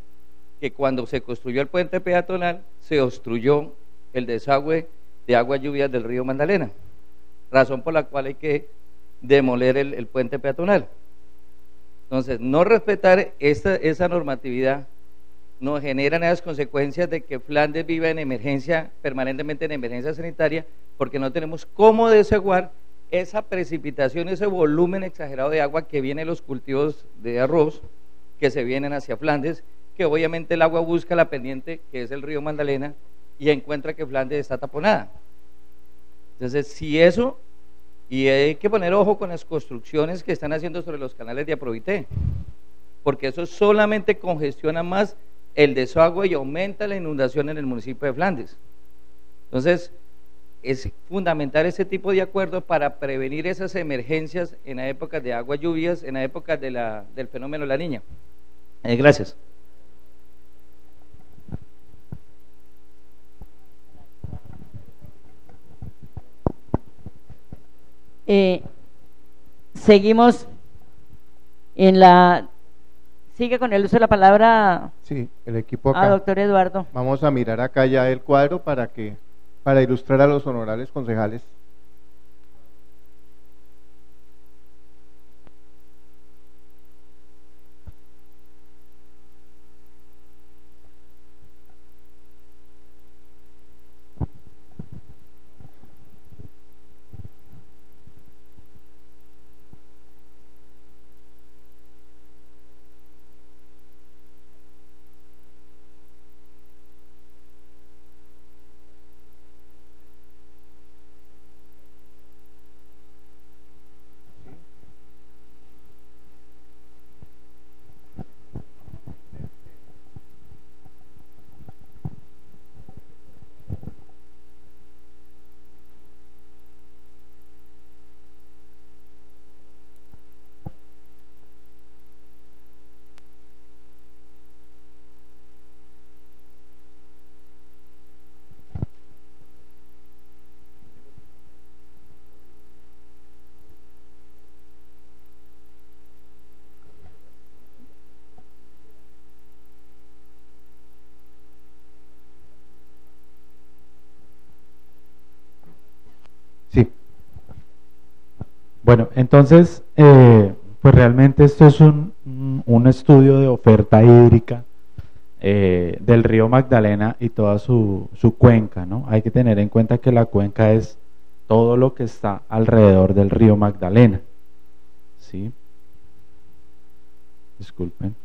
que cuando se construyó el puente peatonal se obstruyó el desagüe de aguas lluvias del río Magdalena, razón por la cual hay que demoler el puente peatonal. Entonces, no respetar esa normatividad nos genera las consecuencias de que Flandes viva en emergencia, permanentemente en emergencia sanitaria, porque no tenemos cómo desaguar esa precipitación, ese volumen exagerado de agua que viene de los cultivos de arroz, que se vienen hacia Flandes, que obviamente el agua busca la pendiente, que es el río Magdalena, y encuentra que Flandes está taponada. Entonces, si eso... Y hay que poner ojo con las construcciones que están haciendo sobre los canales de Aprovité, porque eso solamente congestiona más el desagüe y aumenta la inundación en el municipio de Flandes. Entonces, es fundamental ese tipo de acuerdos para prevenir esas emergencias en la época de aguas lluvias, en la época del fenómeno de la Niña. Gracias. Seguimos sigue con el uso de la palabra. Sí, el equipo acá. Doctor Eduardo. Vamos a mirar acá ya el cuadro para ilustrar a los honorables concejales. Sí. Bueno, entonces, pues realmente esto es un estudio de oferta hídrica del río Magdalena y toda su cuenca, ¿no? Hay que tener en cuenta que la cuenca es todo lo que está alrededor del río Magdalena, ¿sí? Disculpen.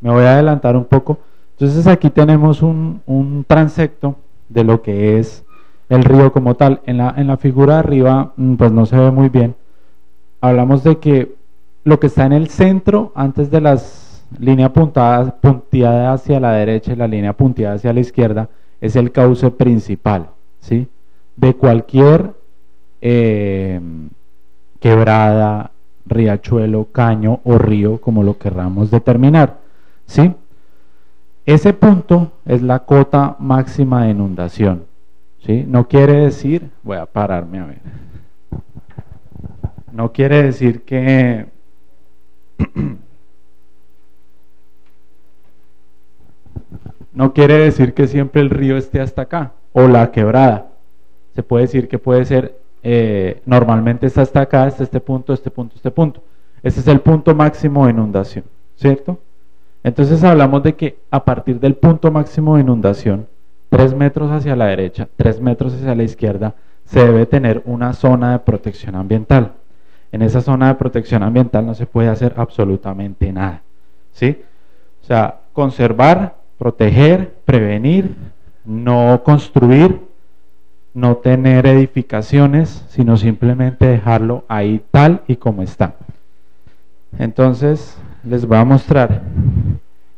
Me voy a adelantar un poco. Entonces aquí tenemos un transecto de lo que es el río como tal. En la figura de arriba pues no se ve muy bien. Hablamos de que lo que está en el centro, antes de las líneas punteadas hacia la derecha y la línea punteada hacia la izquierda, es el cauce principal, ¿sí? De cualquier quebrada, riachuelo, caño o río, como lo querramos determinar, ¿sí? Ese punto es la cota máxima de inundación, ¿sí? No quiere decir, voy a pararme a ver, no quiere decir que no quiere decir que siempre el río esté hasta acá o la quebrada. Se puede decir que puede ser normalmente está hasta acá, hasta este punto, este punto, este punto. Ese es el punto máximo de inundación, ¿cierto? Entonces hablamos de que a partir del punto máximo de inundación, 3 metros hacia la derecha, 3 metros hacia la izquierda, se debe tener una zona de protección ambiental. En esa zona de protección ambiental no se puede hacer absolutamente nada, ¿sí? O sea, conservar, proteger, prevenir, no construir, no tener edificaciones, sino simplemente dejarlo ahí tal y como está. Entonces, les voy a mostrar.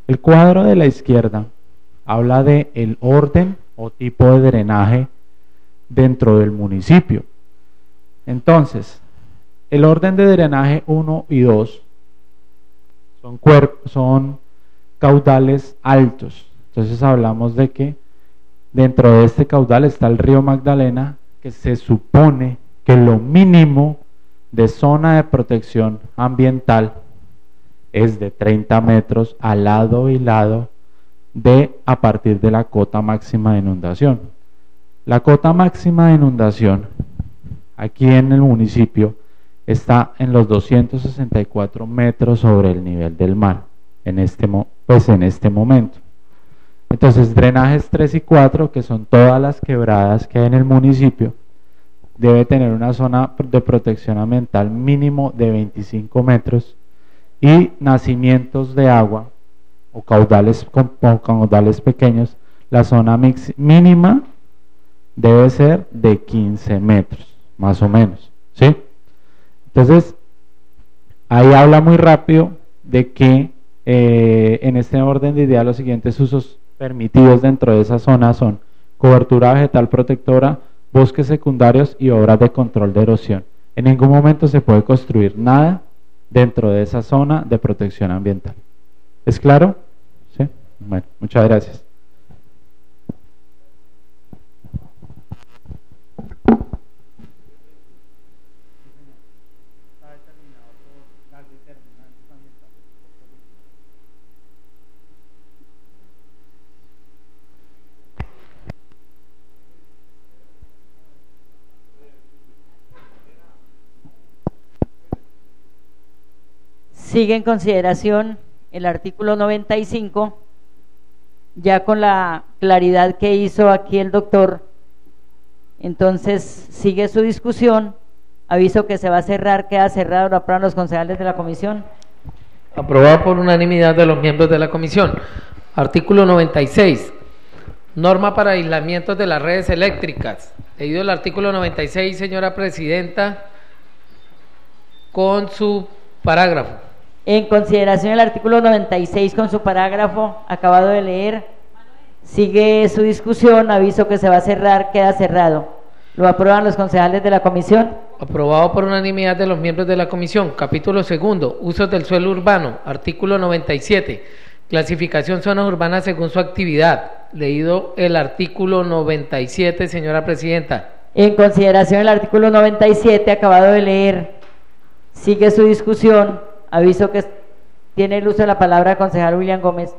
El cuadro de la izquierda habla de el orden o tipo de drenaje dentro del municipio. Entonces, el orden de drenaje 1 y 2 son caudales altos. Entonces hablamos de que dentro de este caudal está el río Magdalena, que se supone que lo mínimo de zona de protección ambiental es de 30 metros al lado y lado a partir de la cota máxima de inundación. La cota máxima de inundación aquí en el municipio está en los 264 metros sobre el nivel del mar en este momento. Entonces, drenajes 3 y 4, que son todas las quebradas que hay en el municipio, debe tener una zona de protección ambiental mínimo de 25 metros y nacimientos de agua o caudales pequeños, la zona mínima debe ser de 15 metros, más o menos, ¿sí? Entonces, ahí habla muy rápido de que en este orden de idea los siguientes usos permitidos dentro de esa zona son cobertura vegetal protectora, bosques secundarios y obras de control de erosión. En ningún momento se puede construir nada dentro de esa zona de protección ambiental. ¿Es claro? ¿Sí? Bueno, muchas gracias. Sigue en consideración el artículo 95, ya con la claridad que hizo aquí el doctor. Entonces sigue su discusión. Aviso que se va a cerrar, queda cerrado, lo aprueban los concejales de la comisión. Aprobado por unanimidad de los miembros de la comisión. Artículo 96. Norma para aislamientos de las redes eléctricas. Leído el artículo 96, señora presidenta, con su parágrafo. En consideración el artículo 96 con su parágrafo, acabado de leer, sigue su discusión, aviso que se va a cerrar, queda cerrado. ¿Lo aprueban los concejales de la comisión? Aprobado por unanimidad de los miembros de la comisión. Capítulo segundo, usos del suelo urbano. Artículo 97, clasificación zonas urbanas según su actividad. Leído el artículo 97, señora presidenta. En consideración el artículo 97, acabado de leer, sigue su discusión. Aviso que tiene el uso de la palabra el concejal William Gómez.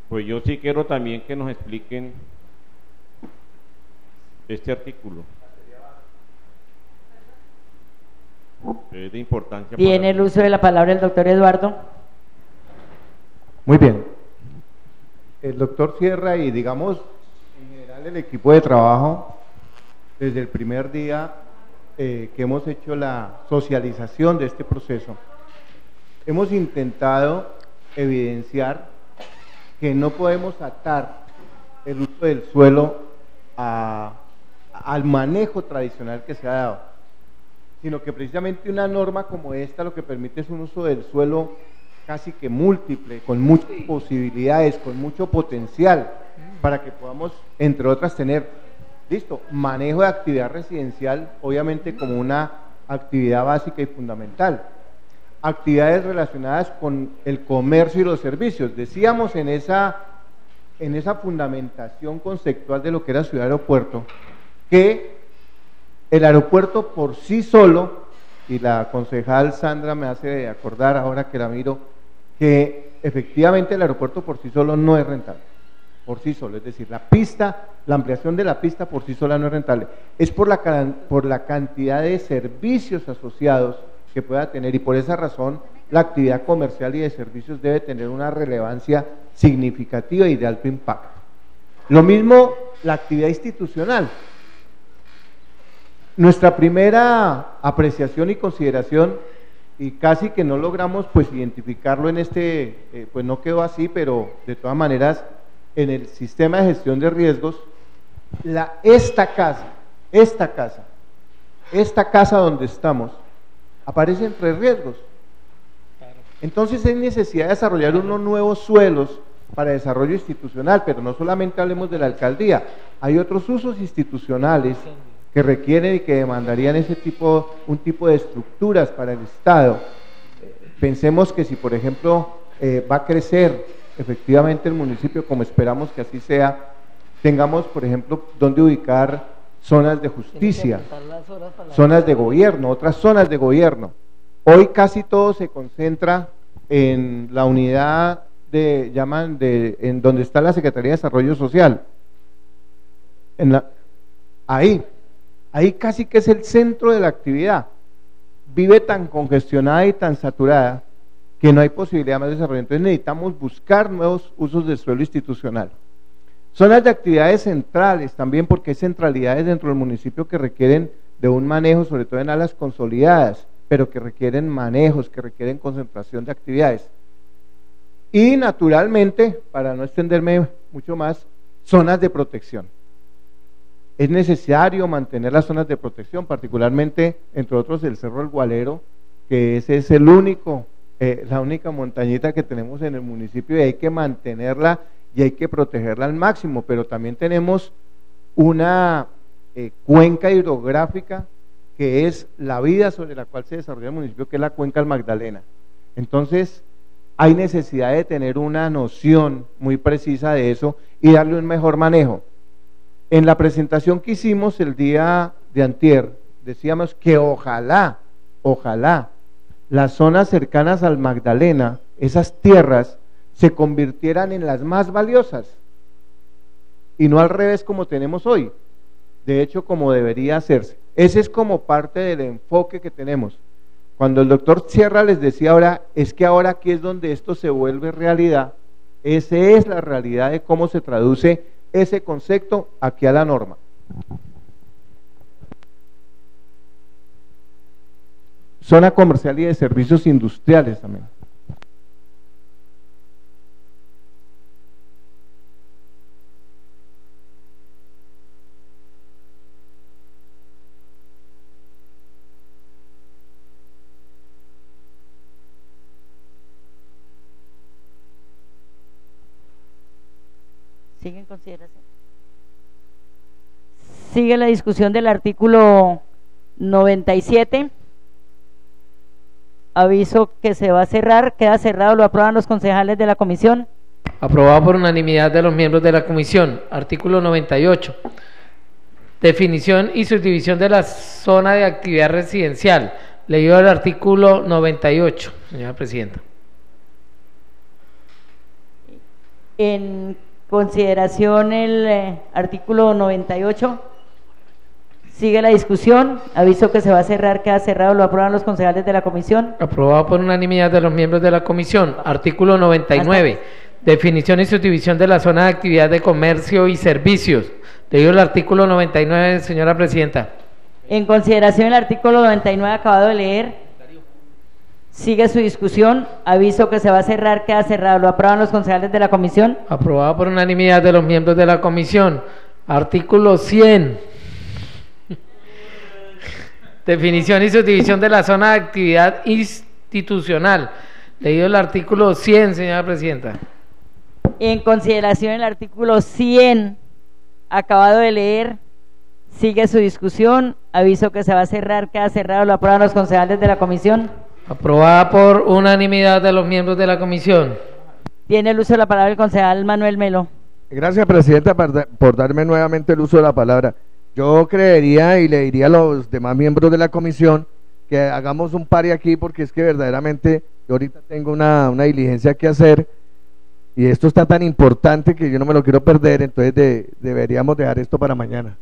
Pues yo sí quiero también que nos expliquen este artículo. Es de importancia. Tiene el uso de la palabra el doctor Eduardo. Muy bien. El doctor Sierra y digamos en general el equipo de trabajo desde el primer día que hemos hecho la socialización de este proceso, hemos intentado evidenciar que no podemos atar el uso del suelo al manejo tradicional que se ha dado, sino que precisamente una norma como esta lo que permite es un uso del suelo casi que múltiple, con muchas posibilidades, con mucho potencial, para que podamos, entre otras, tener, listo, manejo de actividad residencial, obviamente como una actividad básica y fundamental, actividades relacionadas con el comercio y los servicios. Decíamos en esa fundamentación conceptual de lo que era ciudad aeropuerto, que el aeropuerto por sí solo, y la concejal Sandra me hace acordar ahora que la miro, que efectivamente el aeropuerto por sí solo no es rentable, por sí solo, es decir, la ampliación de la pista por sí sola no es rentable, es por la cantidad de servicios asociados que pueda tener, y por esa razón la actividad comercial y de servicios debe tener una relevancia significativa y de alto impacto. Lo mismo la actividad institucional. Nuestra primera apreciación y consideración, y casi que no logramos pues identificarlo en pues no quedó así, pero de todas maneras en el sistema de gestión de riesgos, esta casa donde estamos, aparece entre riesgos. Entonces hay necesidad de desarrollar unos nuevos suelos para desarrollo institucional, pero no solamente hablemos de la alcaldía, hay otros usos institucionales que requieren y que demandarían un tipo de estructuras para el Estado. Pensemos que si por ejemplo va a crecer efectivamente el municipio, como esperamos que así sea, tengamos por ejemplo donde ubicar zonas de justicia, zonas de gobierno, otras zonas de gobierno. Hoy casi todo se concentra en la unidad en donde está la Secretaría de Desarrollo Social. Ahí casi que es el centro de la actividad. Vive tan congestionada y tan saturada que no hay posibilidad más de desarrollo. Entonces necesitamos buscar nuevos usos del suelo institucional. Zonas de actividades centrales también, porque hay centralidades dentro del municipio que requieren de un manejo, sobre todo en áreas consolidadas, pero que requieren manejos, que requieren concentración de actividades. Y naturalmente, para no extenderme mucho más, zonas de protección. Es necesario mantener las zonas de protección, particularmente, entre otros, el Cerro El Gualero, que ese es la única montañita que tenemos en el municipio y hay que mantenerla y hay que protegerla al máximo, pero también tenemos una cuenca hidrográfica que es la vida sobre la cual se desarrolla el municipio, que es la cuenca del Magdalena. Entonces, hay necesidad de tener una noción muy precisa de eso y darle un mejor manejo. En la presentación que hicimos el día de antier, decíamos que ojalá las zonas cercanas al Magdalena, esas tierras, se convirtieran en las más valiosas y no al revés como tenemos hoy, de hecho como debería hacerse. Ese es como parte del enfoque que tenemos. Cuando el doctor Sierra les decía ahora, es que ahora aquí es donde esto se vuelve realidad, esa es la realidad de cómo se traduce ese concepto aquí a la norma. Zona comercial y de servicios industriales también. ¿Sigue en consideración? Sigue la discusión del artículo 97. Aviso que se va a cerrar, queda cerrado, lo aprueban los concejales de la comisión. Aprobado por unanimidad de los miembros de la comisión. Artículo 98. Definición y subdivisión de la zona de actividad residencial. Leído el artículo 98, señora presidenta. En consideración el artículo 98. Sigue la discusión. Aviso que se va a cerrar, queda cerrado, lo aprueban los concejales de la comisión. Aprobado por unanimidad de los miembros de la comisión. Artículo 99. Definición y subdivisión de la zona de actividad de comercio y servicios. Leído el artículo 99, señora presidenta. En consideración el artículo 99 acabado de leer. Sigue su discusión. Aviso que se va a cerrar, queda cerrado. ¿Lo aprueban los concejales de la comisión? Aprobado por unanimidad de los miembros de la comisión. Artículo 100. Definición y subdivisión de la zona de actividad institucional. Leído el artículo 100, señora presidenta. En consideración el artículo 100, acabado de leer, sigue su discusión. Aviso que se va a cerrar, queda cerrado. ¿Lo aprueban los concejales de la comisión? Aprobada por unanimidad de los miembros de la comisión. Tiene el uso de la palabra el concejal Manuel Melo. Gracias, presidenta, por darme nuevamente el uso de la palabra. Yo creería y le diría a los demás miembros de la comisión que hagamos un pare aquí, porque es que verdaderamente yo ahorita tengo una diligencia que hacer y esto está tan importante que yo no me lo quiero perder, entonces deberíamos dejar esto para mañana.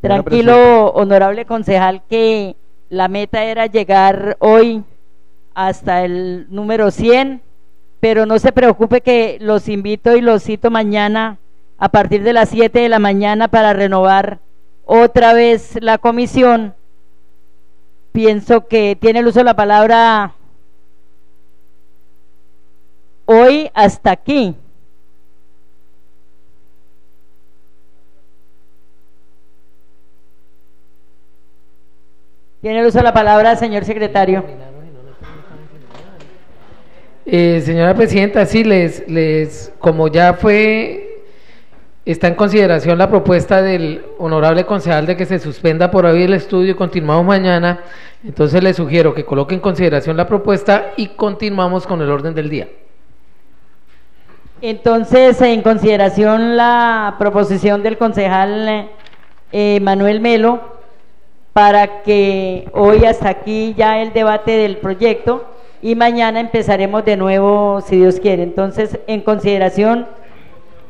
Tranquilo, honorable concejal, que la meta era llegar hoy hasta el número 100, pero no se preocupe que los invito y los cito mañana a partir de las 7 de la mañana para renovar otra vez la comisión. Pienso que tiene el uso de la palabra. Hoy hasta aquí. Tiene el uso de la palabra, señor secretario. Señora presidenta, sí, como ya está en consideración la propuesta del honorable concejal de que se suspenda por hoy el estudio y continuamos mañana, entonces le sugiero que coloque en consideración la propuesta y continuamos con el orden del día. Entonces, en consideración la proposición del concejal Manuel Melo, para que hoy hasta aquí ya el debate del proyecto y mañana empezaremos de nuevo si Dios quiere. Entonces, en consideración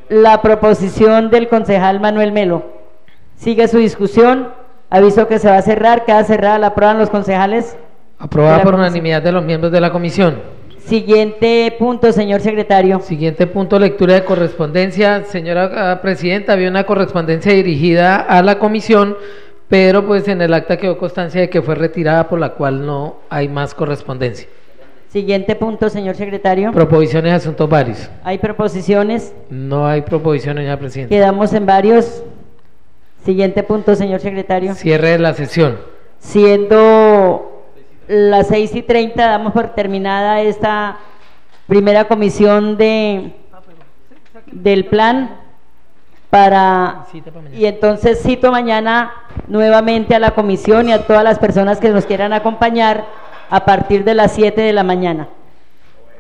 la proposición del concejal Manuel Melo. Sigue su discusión. Aviso que se va a cerrar. Queda cerrada. ¿La aprueban los concejales? Aprobada por unanimidad de los miembros de la comisión. Siguiente punto, señor secretario. Siguiente punto, lectura de correspondencia. Señora presidenta, había una correspondencia dirigida a la comisión, pero pues en el acta quedó constancia de que fue retirada, por la cual no hay más correspondencia. Siguiente punto, señor secretario. Proposiciones, asuntos varios. ¿Hay proposiciones? No hay proposiciones, señora presidenta. Quedamos en varios. Siguiente punto, señor secretario. Cierre de la sesión. Siendo las 6:30, damos por terminada esta primera comisión del plan y entonces cito mañana nuevamente a la comisión y a todas las personas que nos quieran acompañar a partir de las 7 de la mañana.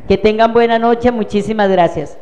Que tengan buena noche, muchísimas gracias.